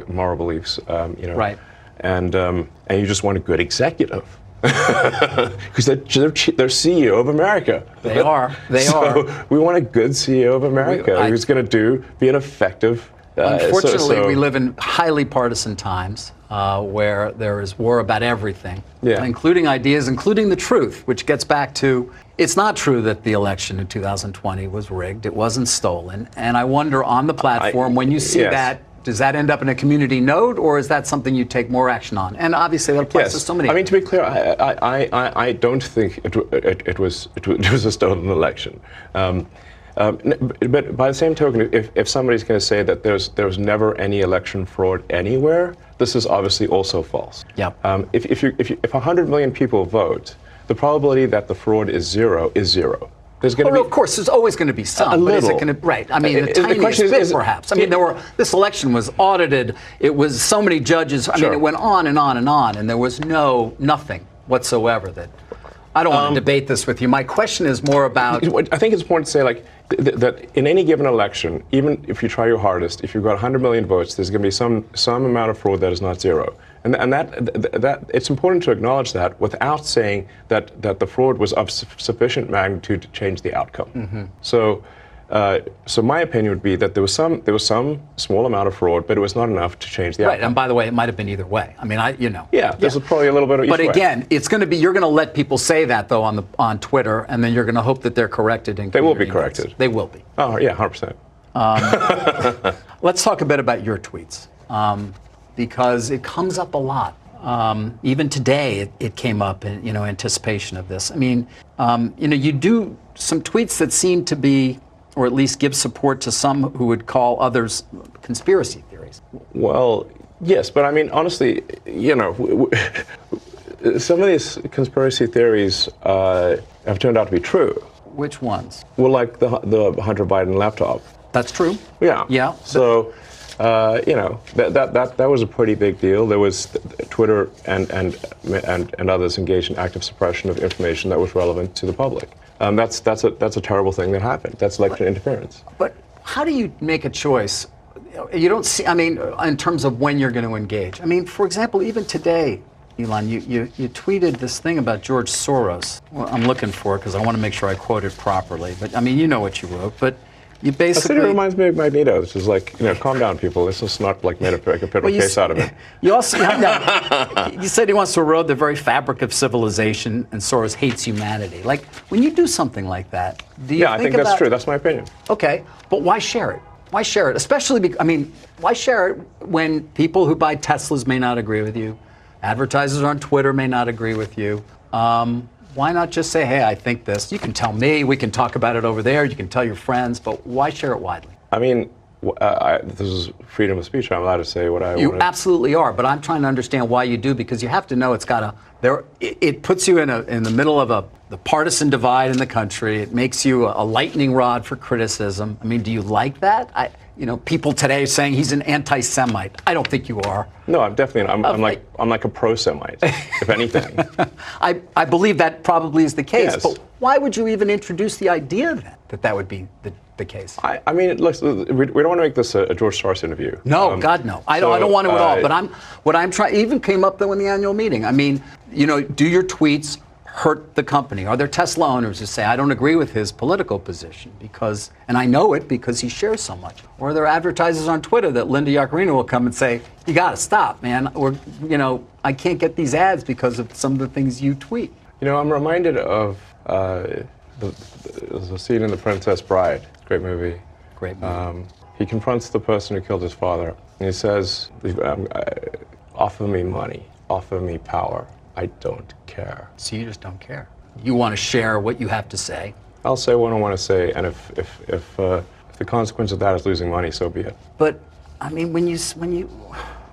S2: moral beliefs. Right. And you just want a good executive. Because they're CEO of America.
S1: They are.
S2: So we want a good CEO of America who's going to be an effective.
S1: Unfortunately, we live in highly partisan times where there is war about everything, including ideas, including the truth, which gets back to it's not true that the election in 2020 was rigged. It wasn't stolen. And I wonder on the platform when you see that Does that end up in a community note, or is that something you take more action on? And obviously that applies to so many.
S2: I mean, to be clear, I don't think it was a stolen election. But by the same token, if somebody's going to say that there was never any election fraud anywhere, this is obviously also false.
S1: Yep.
S2: If 100 million people vote, the probability that the fraud is zero is zero. There's going to be,
S1: of course, there's always going to be some.
S2: A
S1: but
S2: little.
S1: is it going to, right? I mean, the tiniest
S2: question
S1: bit, perhaps. I mean, this election was audited. It was so many judges. I mean, it went on and on and on, and there was nothing whatsoever that. I don't want to debate this with you. My question is more about.
S2: I think it's important to say, like, that in any given election, even if you try your hardest, if you've got 100 million votes, there's going to be some amount of fraud that is not zero. And that it's important to acknowledge that without saying that the fraud was of sufficient magnitude to change the outcome.
S1: Mm-hmm.
S2: So my opinion would be that there was some small amount of fraud, but it was not enough to change the outcome.
S1: Right, and by the way, it might have been either way. I mean,
S2: Yeah, this is probably a little bit of each way.
S1: But again, it's going to be, you're going to let people say that though on Twitter, and then you're going to hope that they're corrected.
S2: They will be corrected.
S1: Notes. They will be.
S2: Oh yeah, 100%.
S1: Let's talk a bit about your tweets, because it comes up a lot. Even today, it came up in anticipation of this. I mean, you do some tweets that seem to be, or at least give support to some who would call others conspiracy theories.
S2: Well, yes, but I mean, honestly, some of these conspiracy theories have turned out to be true.
S1: Which ones?
S2: Well, like the Hunter Biden laptop.
S1: That's true.
S2: Yeah.
S1: Yeah.
S2: So, that was a pretty big deal. There was Twitter and others engaged in active suppression of information that was relevant to the public. That's a terrible thing that happened. That's election interference.
S1: But how do you make a choice? You don't see. I mean, in terms of when you're going to engage. I mean, for example, even today, Elon, you tweeted this thing about George Soros. Well, I'm looking for it because I want to make sure I quote it properly. But I mean, you know what you wrote. But you basically.
S2: It reminds me of Magneto. Which is like, calm down, people. This is not like made a federal case out of it.
S1: You also you said he wants to erode the very fabric of civilization, and Soros hates humanity. Like, when you do something like that, do you?
S2: Yeah, I think that's true. That's my opinion.
S1: Okay, but why share it? Why share it? Especially, why share it when people who buy Teslas may not agree with you, advertisers on Twitter may not agree with you. Why not just say, hey, I think this. You can tell me. We can talk about it over there. You can tell your friends. But why share it widely? I
S2: mean, this is freedom of speech. I'm allowed to say what I want.
S1: You absolutely are. But I'm trying to understand why you do, because you have to know it's got a. It puts you in the middle of the partisan divide in the country. It makes you a lightning rod for criticism. I mean, do you like that? People today are saying he's an anti-Semite. I don't think you are.
S2: No, I'm definitely. I'm like a pro-Semite, if anything.
S1: I believe that probably is the case.
S2: Yes.
S1: But why would you even introduce the idea then that would be the case?
S2: I mean, look, we don't want to make this a George Soros interview.
S1: No, God, no. I don't want to at all. But what I'm trying, even came up though in the annual meeting. I mean, do your tweets hurt the company? Are there Tesla owners who say, I don't agree with his political position and I know it because he shares so much? Or are there advertisers on Twitter that Linda Yaccarino will come and say, you got to stop, man. Or, I can't get these ads because of some of the things you tweet.
S2: I'm reminded of the scene in The Princess Bride. Great movie.
S1: Great movie.
S2: He confronts the person who killed his father, and he says, offer me money, offer me power. I don't care.
S1: So you just don't care. You want to share what you have to say.
S2: I'll say what I want to say, and if the consequence of that is losing money, so be it.
S1: But I mean, when you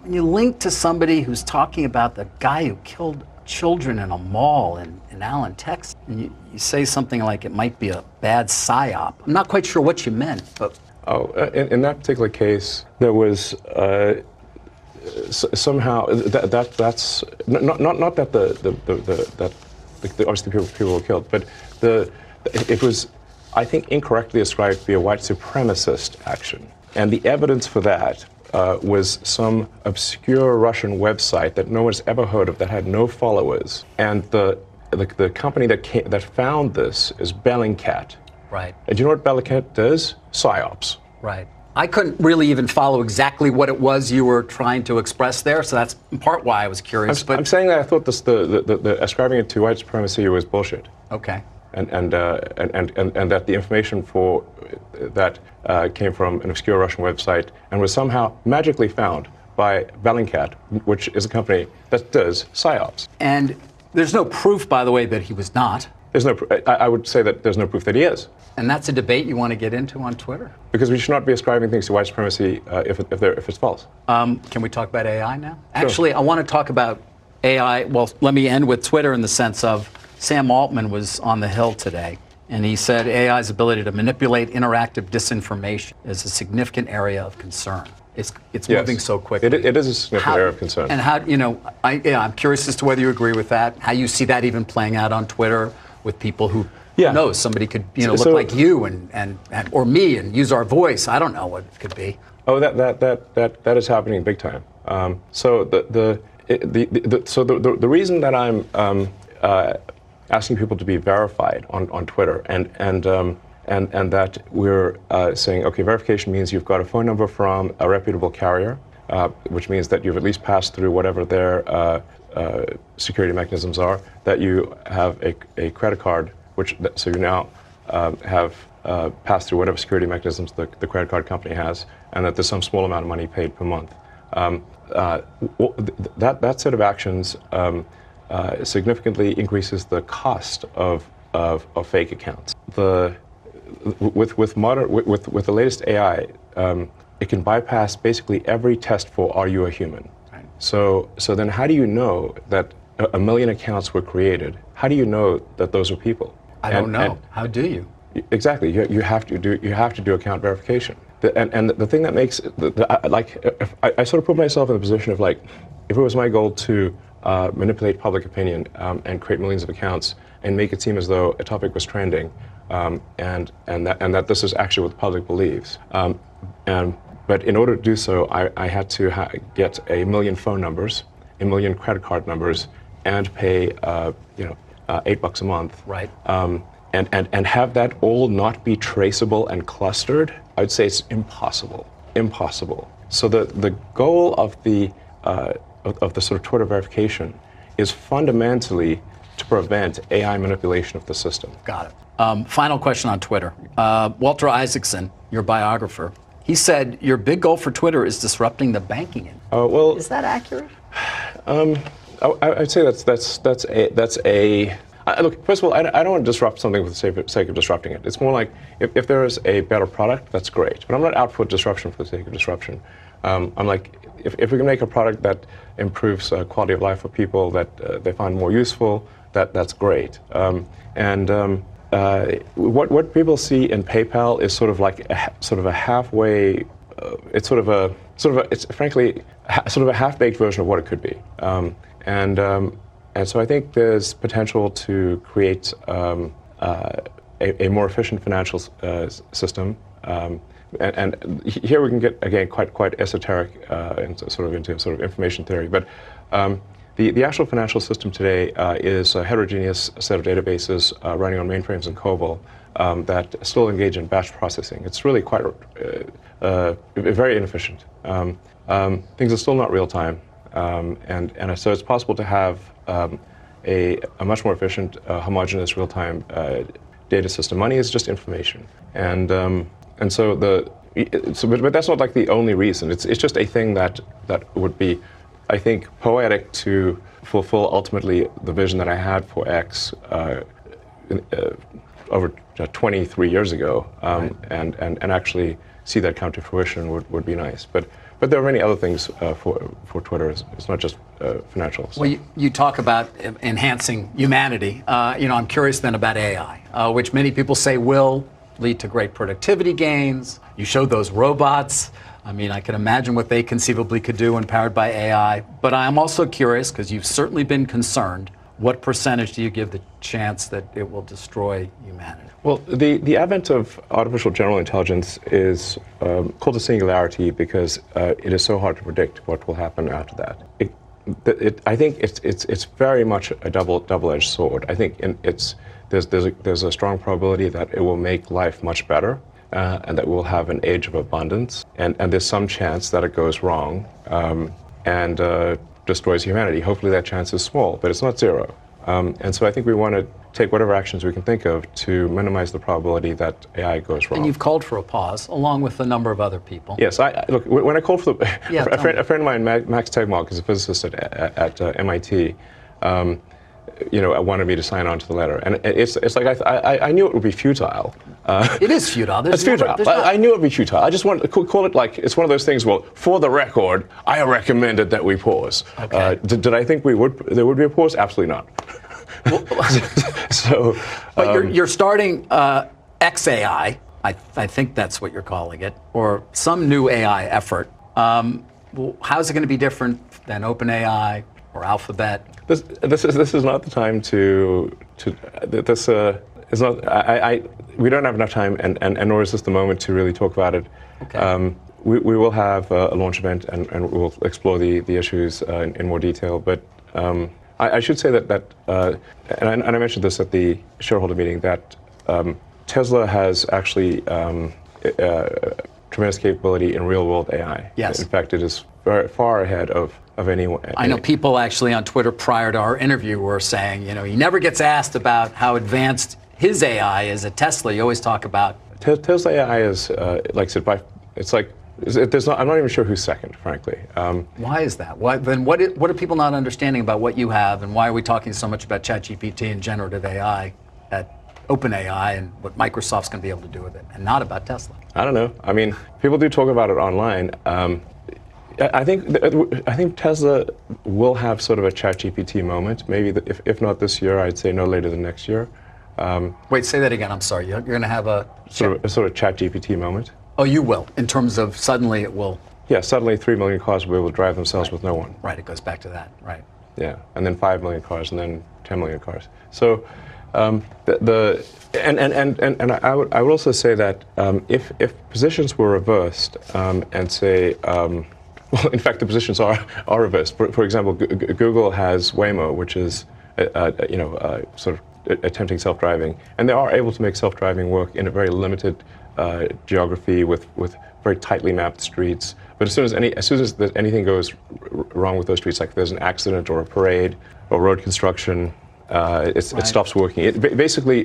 S1: link to somebody who's talking about the guy who killed children in a mall in Allen, Texas, and you say something like it might be a bad psyop. I'm not quite sure what you meant, but.
S2: In that particular case, there was. Somehow that's not that that obviously people were killed, but it was, I think, incorrectly ascribed to be a white supremacist action, and the evidence for that was some obscure Russian website that no one's ever heard of, that had no followers, and the company that found this is Bellingcat.
S1: Right.
S2: And do you know what Bellingcat does? Psyops.
S1: Right. I couldn't really even follow exactly what it was you were trying to express there, so that's in part why I was curious.
S2: I'm saying that I thought the ascribing it to white supremacy was bullshit.
S1: Okay.
S2: and that the information for that came from an obscure Russian website and was somehow magically found by Bellingcat, which is a company that does psyops.
S1: And there's no proof, by the way, that he was not.
S2: There's no. I would say that there's no proof that he is.
S1: And that's a debate you want to get into on Twitter?
S2: Because we should not be ascribing things to white supremacy if it's false.
S1: Can we talk about AI now? Sure. Actually, I want to talk about AI. Well, let me end with Twitter in the sense of Sam Altman was on the Hill today, and he said AI's ability to manipulate interactive disinformation is a significant area of concern. It's yes. Moving so quickly.
S2: It is a significant area of concern.
S1: And how, I'm curious as to whether you agree with that, how you see that even playing out on Twitter with people who knows somebody could look like you and or me and use our voice. I don't know what it could be.
S2: Oh, that is happening big time. So the reason that I'm asking people to be verified on Twitter and that we're saying, okay, verification means you've got a phone number from a reputable carrier, which means that you've at least passed through whatever their security mechanisms are, that you have a credit card, so you now have passed through whatever security mechanisms the credit card company has, and that there's some small amount of money paid per month. That set of actions significantly increases the cost of fake accounts. With the latest AI, it can bypass basically every test for are you a human. Right. So then how do you know that a million accounts were created? How do you know that those are people?
S1: I don't know. How do you?
S2: Exactly. You have to do account verification. And the thing that makes I sort of put myself in the position of like, if it was my goal to manipulate public opinion and create millions of accounts and make it seem as though a topic was trending, and that this is actually what the public believes. But in order to do so, I had to get a million phone numbers, a million credit card numbers, and pay $8 a month.
S1: Right.
S2: And have that all not be traceable and clustered. I'd say it's impossible. Impossible. So the goal of the sort of Twitter verification is fundamentally to prevent AI manipulation of the system.
S1: Got it. Final question on Twitter. Walter Isaacson, your biographer, he said your big goal for Twitter is disrupting the banking industry. Is that accurate?
S2: I'd say that's a. Look, first of all, I don't want to disrupt something for the sake of disrupting it. It's more like if there is a better product, that's great. But I'm not out for disruption for the sake of disruption. I'm like, if we can make a product that improves quality of life for people, that they find more useful, that's great. What people see in PayPal is sort of like a halfway. It's frankly sort of a half-baked version of what it could be. And so I think there's potential to create a more efficient financial system. And here we can get, again, quite esoteric into sort of information theory. But the actual financial system today is a heterogeneous set of databases running on mainframes and COBOL that still engage in batch processing. It's really quite very inefficient. Things are still not real time. And so it's possible to have a much more efficient, homogeneous, real-time data system. Money is just information, but that's not like the only reason. It's just a thing that would be, I think, poetic to fulfill ultimately the vision that I had for X over 23 years ago, right. and actually see that come to fruition would be nice. But there are many other things for Twitter. It's not just financial. So.
S1: Well, you talk about enhancing humanity. I'm curious then about AI, which many people say will lead to great productivity gains. You showed those robots. I mean, I can imagine what they conceivably could do when powered by AI. But I'm also curious, because you've certainly been concerned, what percentage do you give the chance that it will destroy humanity?
S2: Well, the advent of artificial general intelligence is called a singularity because it is so hard to predict what will happen after that. I think it's very much a double-edged sword. I think there's a strong probability that it will make life much better, and that we'll have an age of abundance, and there's some chance that it goes wrong and destroys humanity. Hopefully that chance is small, but it's not zero. And so I think we want to take whatever actions we can think of to minimize the probability that AI goes wrong.
S1: And you've called for a pause, along with a number of other people.
S2: Yes, look, when I called for
S1: Yeah,
S2: a friend of mine, Max Tegmark, is a physicist at MIT, wanted me to sign on to the letter. And it's like I knew it would be futile.
S1: It is futile.
S2: It's futile. I knew it would be futile. I just wanted to call it like, it's one of those things, well, for the record, I recommended that we pause.
S1: Okay.
S2: Did I think there would be a pause? Absolutely not.
S1: But you're starting XAI, I think that's what you're calling it, or some new AI effort. How's it going to be different than OpenAI or Alphabet?
S2: This is not the time this is not. We don't have enough time, and nor is this the moment to really talk about it.
S1: Okay.
S2: We will have a launch event, and we'll explore the issues in more detail. But I should say that and I mentioned this at the shareholder meeting, that Tesla has actually tremendous capability in real-world AI.
S1: Yes.
S2: In fact, it is very far ahead of anyone.
S1: I know people actually on Twitter prior to our interview were saying, he never gets asked about how advanced his AI is at Tesla. You always talk about
S2: Tesla AI is like I said, it's like I'm not even sure who's second, frankly.
S1: Why is that? Then what are people not understanding about what you have, and why are we talking so much about ChatGPT and generative AI at OpenAI and what Microsoft's going to be able to do with it, and not about Tesla?
S2: I don't know. I mean, people do talk about it online. I think Tesla will have sort of a ChatGPT moment. Maybe if not this year, I'd say no later than next year.
S1: Wait, say that again. I'm sorry. You're going to have a
S2: sort of ChatGPT moment.
S1: Oh, you will. In terms of suddenly it will.
S2: Yeah, suddenly 3 million cars will be able to drive themselves with no one.
S1: Right. It goes back to that. Right.
S2: Yeah, and then 5 million cars, and then 10 million cars. So I would also say that if positions were reversed and say, well, in fact, the positions are reversed. For example, Google has Waymo, which is sort of attempting self-driving, and they are able to make self-driving work in a very limited geography with very tightly mapped streets. But as soon as anything goes wrong with those streets, like there's an accident or a parade or road construction, it stops working. Basically,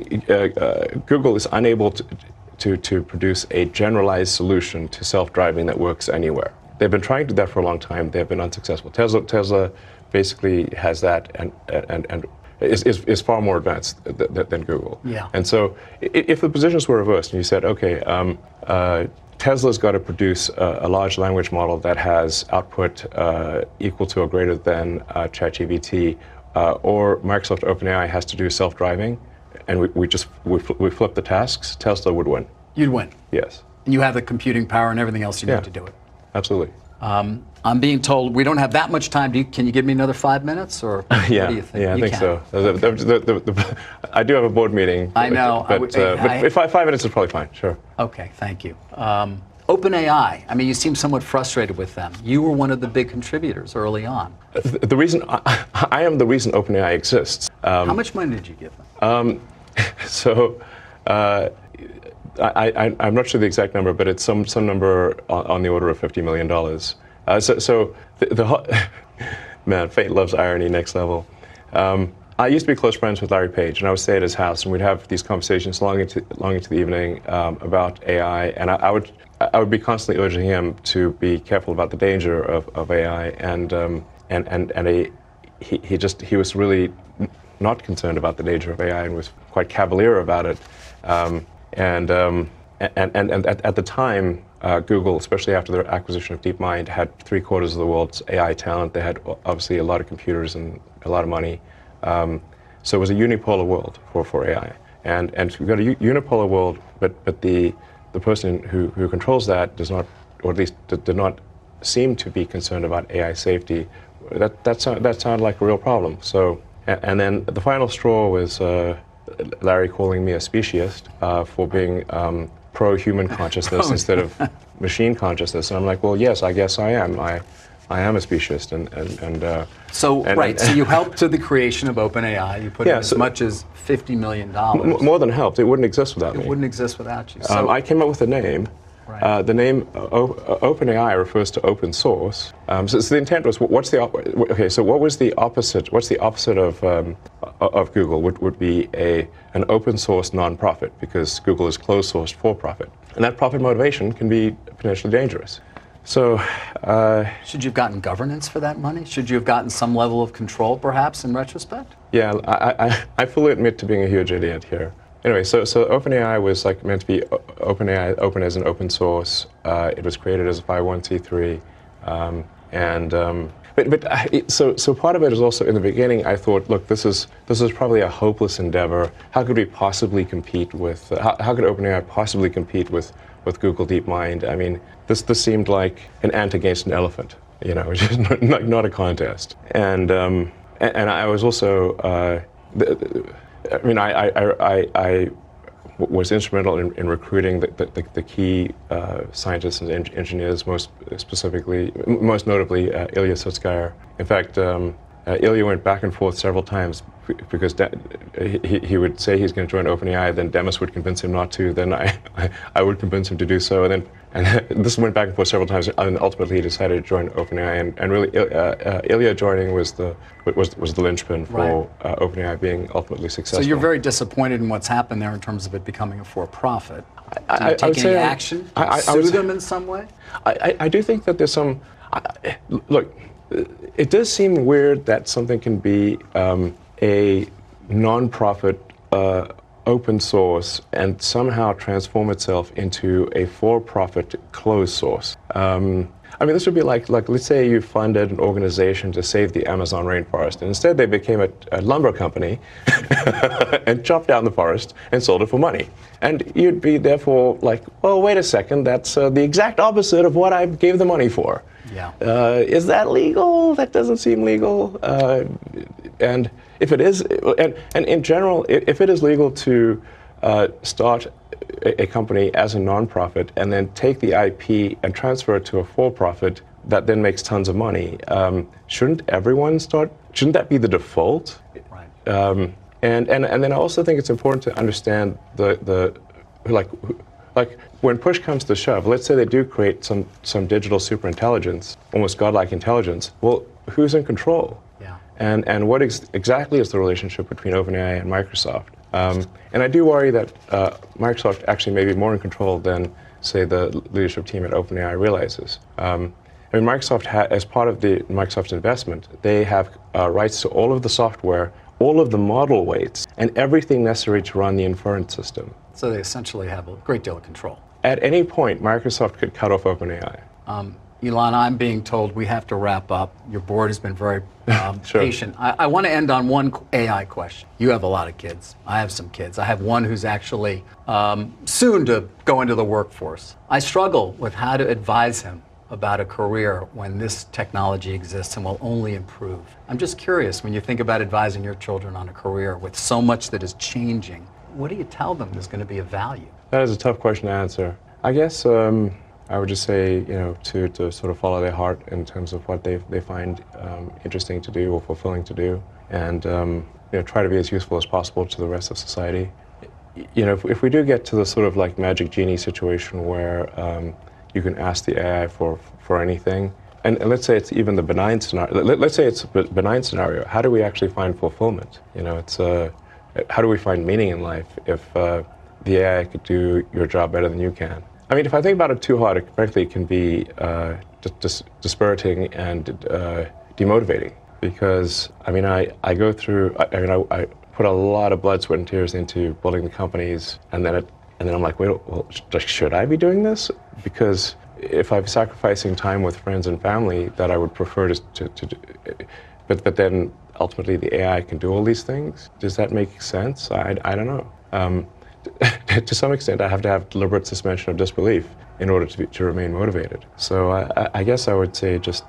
S2: Google is unable to produce a generalized solution to self-driving that works anywhere. They've been trying to do that for a long time. They've been unsuccessful. Tesla basically has that and is far more advanced than Google.
S1: Yeah.
S2: And so if the positions were reversed and you said, okay, Tesla's got to produce a large language model that has output equal to or greater than ChatGPT, or Microsoft OpenAI has to do self-driving, and we flip the tasks, Tesla would win.
S1: You'd win.
S2: Yes.
S1: And you have the computing power and everything else you need to do it.
S2: Absolutely.
S1: I'm being told we don't have that much time. Can you give me another 5 minutes, or
S2: yeah,
S1: what do you think?
S2: Yeah, I think so. I do have a board meeting.
S1: I know.
S2: But 5 minutes is probably fine. Sure.
S1: Okay, thank you. OpenAI. I mean, you seem somewhat frustrated with them. You were one of the big contributors early on.
S2: The reason I am the reason OpenAI exists.
S1: How much money did you give them?
S2: I'm not sure the exact number, but it's some number on the order of $50 million. Man, fate loves irony, next level. I used to be close friends with Larry Page, and I would stay at his house, and we'd have these conversations long into the evening about AI, and I would be constantly urging him to be careful about the danger of AI, he was really not concerned about the danger of AI and was quite cavalier about it. And at the time, Google, especially after their acquisition of DeepMind, had 3/4 of the world's AI talent. They had obviously a lot of computers and a lot of money. So it was a unipolar world for AI. And we've got a unipolar world, but the person who controls that does not, or at least did not seem to be concerned about AI safety. That sounded like a real problem. So, and then the final straw was Larry calling me a speciesist for being pro-human consciousness instead of machine consciousness, and I'm like, well, yes, I guess I am. I am a speciesist,
S1: So you helped to the creation of OpenAI. You put in as much as $50 million.
S2: More than helped. It wouldn't exist without me.
S1: It wouldn't exist without you. So
S2: I came up with a name.
S1: Right.
S2: The name OpenAI refers to open source. So the intent was, what was the opposite? What's the opposite of Google? Would be an open source nonprofit, because Google is closed source for profit, and that profit motivation can be potentially dangerous. So,
S1: should you have gotten governance for that money? Should you have gotten some level of control, perhaps, in retrospect?
S2: Yeah, I fully admit to being a huge idiot here. Anyway, so OpenAI was like meant to be open as an open source. It was created as a 501c3, so part of it is also, in the beginning I thought, look, this is probably a hopeless endeavor. How could we possibly compete with? How could OpenAI possibly compete with Google DeepMind? I mean, this seemed like an ant against an elephant, which is not a contest. And I was also. I was instrumental in recruiting the key scientists and engineers, most notably Ilya Sutskever. In fact, Ilya went back and forth several times because he would say he's going to join OpenAI, then Demis would convince him not to, then I would convince him to do so, and this went back and forth several times, and ultimately he decided to join OpenAI, and really Ilya joining was the linchpin for OpenAI being ultimately successful.
S1: So you're very disappointed in what's happened there in terms of it becoming a for-profit. Do you
S2: I would
S1: take
S2: say
S1: any action? Sue them in some way?
S2: I do think that there's some. Look, it does seem weird that something can be a non-profit, open source, and somehow transform itself into a for-profit closed source. This would be like let's say you funded an organization to save the Amazon rainforest, and instead they became a lumber company and chopped down the forest and sold it for money. And you'd be therefore like, well, wait a second, that's the exact opposite of what I gave the money for.
S1: Yeah.
S2: Is that legal? That doesn't seem legal. And if it is, and in general, if it is legal to start a company as a nonprofit and then take the IP and transfer it to a for-profit that then makes tons of money, shouldn't everyone start? Shouldn't that be the default?
S1: Right.
S2: And then I also think it's important to understand like when push comes to shove, let's say they do create some digital superintelligence, almost godlike intelligence. Well, who's in control?
S1: Yeah.
S2: And what exactly is the relationship between OpenAI and Microsoft? And I do worry that Microsoft actually may be more in control than, say, the leadership team at OpenAI realizes. Microsoft, as part of the Microsoft investment, they have rights to all of the software, all of the model weights, and everything necessary to run the inference system.
S1: So they essentially have a great deal of control.
S2: At any point, Microsoft could cut off OpenAI.
S1: Elon, I'm being told we have to wrap up. Your board has been very
S2: Sure.
S1: patient. I want to end on one AI question. You have a lot of kids. I have some kids. I have one who's actually soon to go into the workforce. I struggle with how to advise him about a career when this technology exists and will only improve. I'm just curious, when you think about advising your children on a career with so much that is changing, what do you tell them is going to be of value?
S2: That is a tough question to answer. I guess I would just say, to sort of follow their heart in terms of what they find interesting to do or fulfilling to do, and try to be as useful as possible to the rest of society. If we do get to the sort of like magic genie situation where you can ask the AI for anything, and let's say it's even the benign scenario. Let's say it's a benign scenario. How do we actually find fulfillment? How do we find meaning in life if the AI could do your job better than you can? I mean, if I think about it too hard, it frankly can be dispiriting and demotivating, because I go through. I put a lot of blood, sweat, and tears into building the companies, and then I'm like, wait, well, should I be doing this? Because if I'm sacrificing time with friends and family that I would prefer to do, but then ultimately the AI can do all these things, does that make sense? I don't know. To some extent, I have to have deliberate suspension of disbelief in order to remain motivated. So I guess I would say just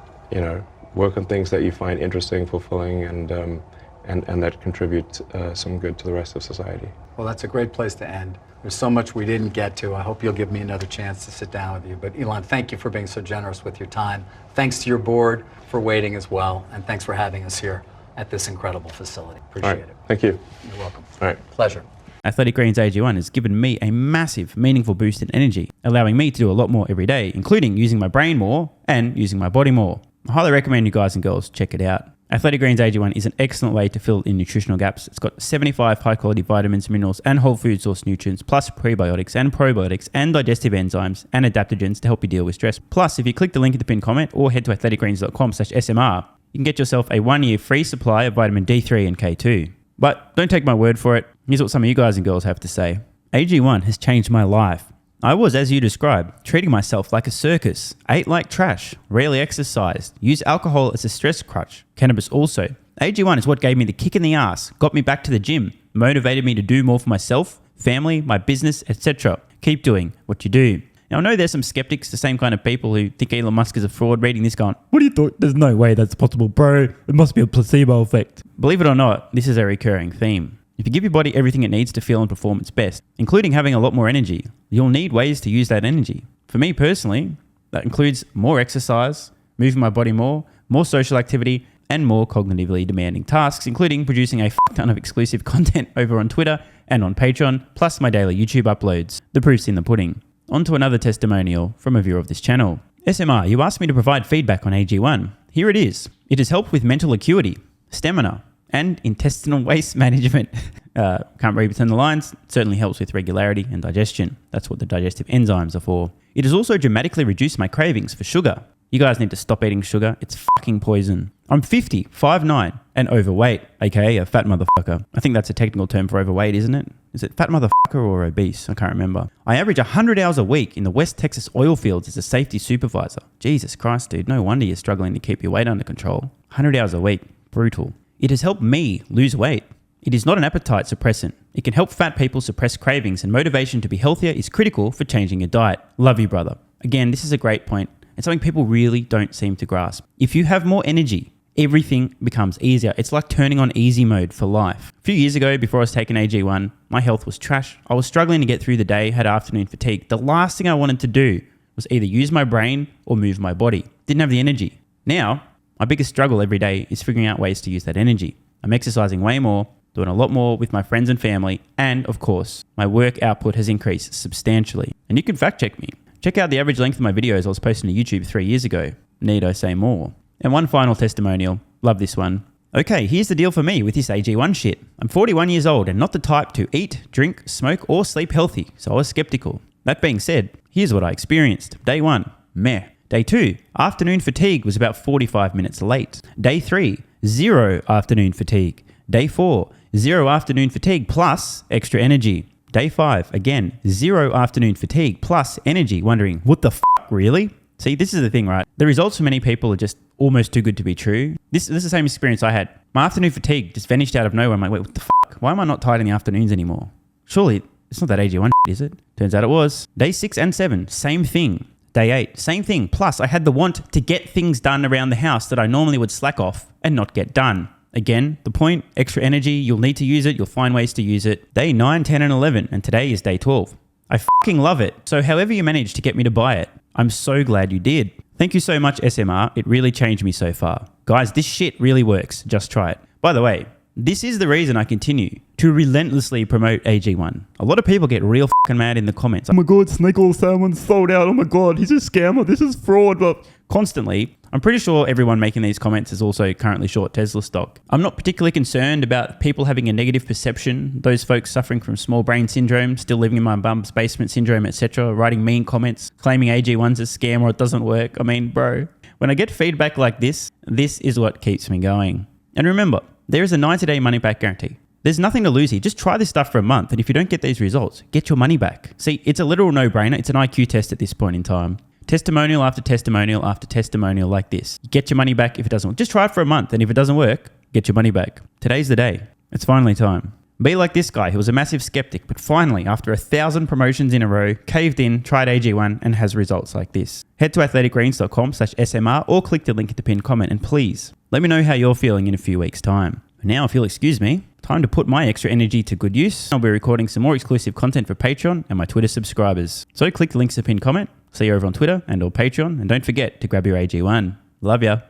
S2: work on things that you find interesting, fulfilling, and that contribute some good to the rest of society.
S1: Well, that's a great place to end. There's so much we didn't get to. I hope you'll give me another chance to sit down with you. But Elon, thank you for being so generous with your time. Thanks to your board for waiting as well, and thanks for having us here at this incredible facility. Appreciate it.
S2: Thank you.
S1: You're welcome.
S2: All right.
S1: Pleasure.
S3: Athletic Greens AG1 has given me a massive, meaningful boost in energy, allowing me to do a lot more every day, including using my brain more and using my body more. I highly recommend you guys and girls check it out. Athletic Greens AG1 is an excellent way to fill in nutritional gaps. It's got 75 high-quality vitamins, minerals, and whole food source nutrients, plus prebiotics and probiotics and digestive enzymes and adaptogens to help you deal with stress. Plus, if you click the link in the pinned comment or head to athleticgreens.com/SMR, you can get yourself a 1-year free supply of vitamin D3 and K2. But don't take my word for it. Here's what some of you guys and girls have to say. AG1 has changed my life. I was, as you described, treating myself like a circus, ate like trash, rarely exercised, used alcohol as a stress crutch, cannabis also. AG1 is what gave me the kick in the ass, got me back to the gym, motivated me to do more for myself, family, my business, etc. Keep doing what you do. Now, I know there's some skeptics, the same kind of people who think Elon Musk is a fraud, reading this going, what do you thought? There's no way that's possible, bro. It must be a placebo effect. Believe it or not, this is a recurring theme. If you give your body everything it needs to feel and perform its best, including having a lot more energy, you'll need ways to use that energy. For me personally, that includes more exercise, moving my body more social activity, and more cognitively demanding tasks, including producing a ton of exclusive content over on Twitter and on Patreon, plus my daily YouTube uploads. The proof's in the pudding. On to another testimonial from a viewer of this channel. SMR, you asked me to provide feedback on AG1. Here it is. It has helped with mental acuity, stamina, and intestinal waste management. Can't read between the lines. It certainly helps with regularity and digestion. That's what the digestive enzymes are for. It has also dramatically reduced my cravings for sugar. You guys need to stop eating sugar. It's fucking poison. I'm 50, 5'9", and overweight, aka a fat motherfucker. I think that's a technical term for overweight, isn't it? Is it fat motherfucker or obese? I can't remember. I average 100 hours a week in the West Texas oil fields as a safety supervisor. Jesus Christ, dude. No wonder you're struggling to keep your weight under control. 100 hours a week. Brutal. It has helped me lose weight. It is not an appetite suppressant. It can help fat people suppress cravings, and motivation to be healthier is critical for changing your diet. Love you, brother. Again, this is a great point. It's something people really don't seem to grasp. If you have more energy, everything becomes easier. It's like turning on easy mode for life. A few years ago, before I was taking AG1, my health was trash. I was struggling to get through the day, had afternoon fatigue. The last thing I wanted to do was either use my brain or move my body. Didn't have the energy. Now, my biggest struggle every day is figuring out ways to use that energy. I'm exercising way more, doing a lot more with my friends and family, and of course, my work output has increased substantially. And you can fact check me. Check out the average length of my videos I was posting to YouTube 3 years ago. Need I say more? And one final testimonial. Love this one. Okay, here's the deal for me with this AG1 shit. I'm 41 years old and not the type to eat, drink, smoke, or sleep healthy, so I was skeptical. That being said, here's what I experienced. Day 1, meh. Day 2, afternoon fatigue was about 45 minutes late. Day 3, 0 afternoon fatigue. Day 4, 0 afternoon fatigue plus extra energy. Day 5, again, 0 afternoon fatigue plus energy, wondering, what the fuck, really? See, this is the thing, right? The results for many people are just almost too good to be true. This is the same experience I had. My afternoon fatigue just vanished out of nowhere. I'm like, wait, what the fuck? Why am I not tired in the afternoons anymore? Surely, it's not that AG1 is it? Turns out it was. Day 6 and 7, same thing. Day 8, same thing. Plus, I had the want to get things done around the house that I normally would slack off and not get done. Again, the point, extra energy, you'll need to use it, you'll find ways to use it. Day 9, 10, and 11, and today is day 12. I fucking love it. So however you managed to get me to buy it, I'm so glad you did. Thank you so much, SMR. It really changed me so far. Guys, this shit really works. Just try it. By the way, this is the reason I continue to relentlessly promote AG1. A lot of people get real fucking mad in the comments. Oh my God, snake oil salmon sold out. Oh my God, he's a scammer. This is fraud. But constantly, I'm pretty sure everyone making these comments is also currently short Tesla stock. I'm not particularly concerned about people having a negative perception, those folks suffering from small brain syndrome, still living in my bum's basement syndrome, etc., writing mean comments, claiming AG1's a scam or it doesn't work. I mean, bro, when I get feedback like this is what keeps me going. And remember, there is a 90-day money-back guarantee. There's nothing to lose here. Just try this stuff for a month, and if you don't get these results, get your money back. See, it's a literal no-brainer. It's an IQ test at this point in time. Testimonial after testimonial after testimonial like this. Get your money back if it doesn't work. Just try it for a month, and if it doesn't work, get your money back. Today's the day. It's finally time. Be like this guy who was a massive skeptic, but finally, after 1,000 promotions in a row, caved in, tried AG1, and has results like this. Head to athleticgreens.com/SMR or click the link at the pinned comment, and please, let me know how you're feeling in a few weeks' time. Now, if you'll excuse me, time to put my extra energy to good use. I'll be recording some more exclusive content for Patreon and my Twitter subscribers. So click the links in the pinned comment. See you over on Twitter and or Patreon, and don't forget to grab your AG1. Love ya.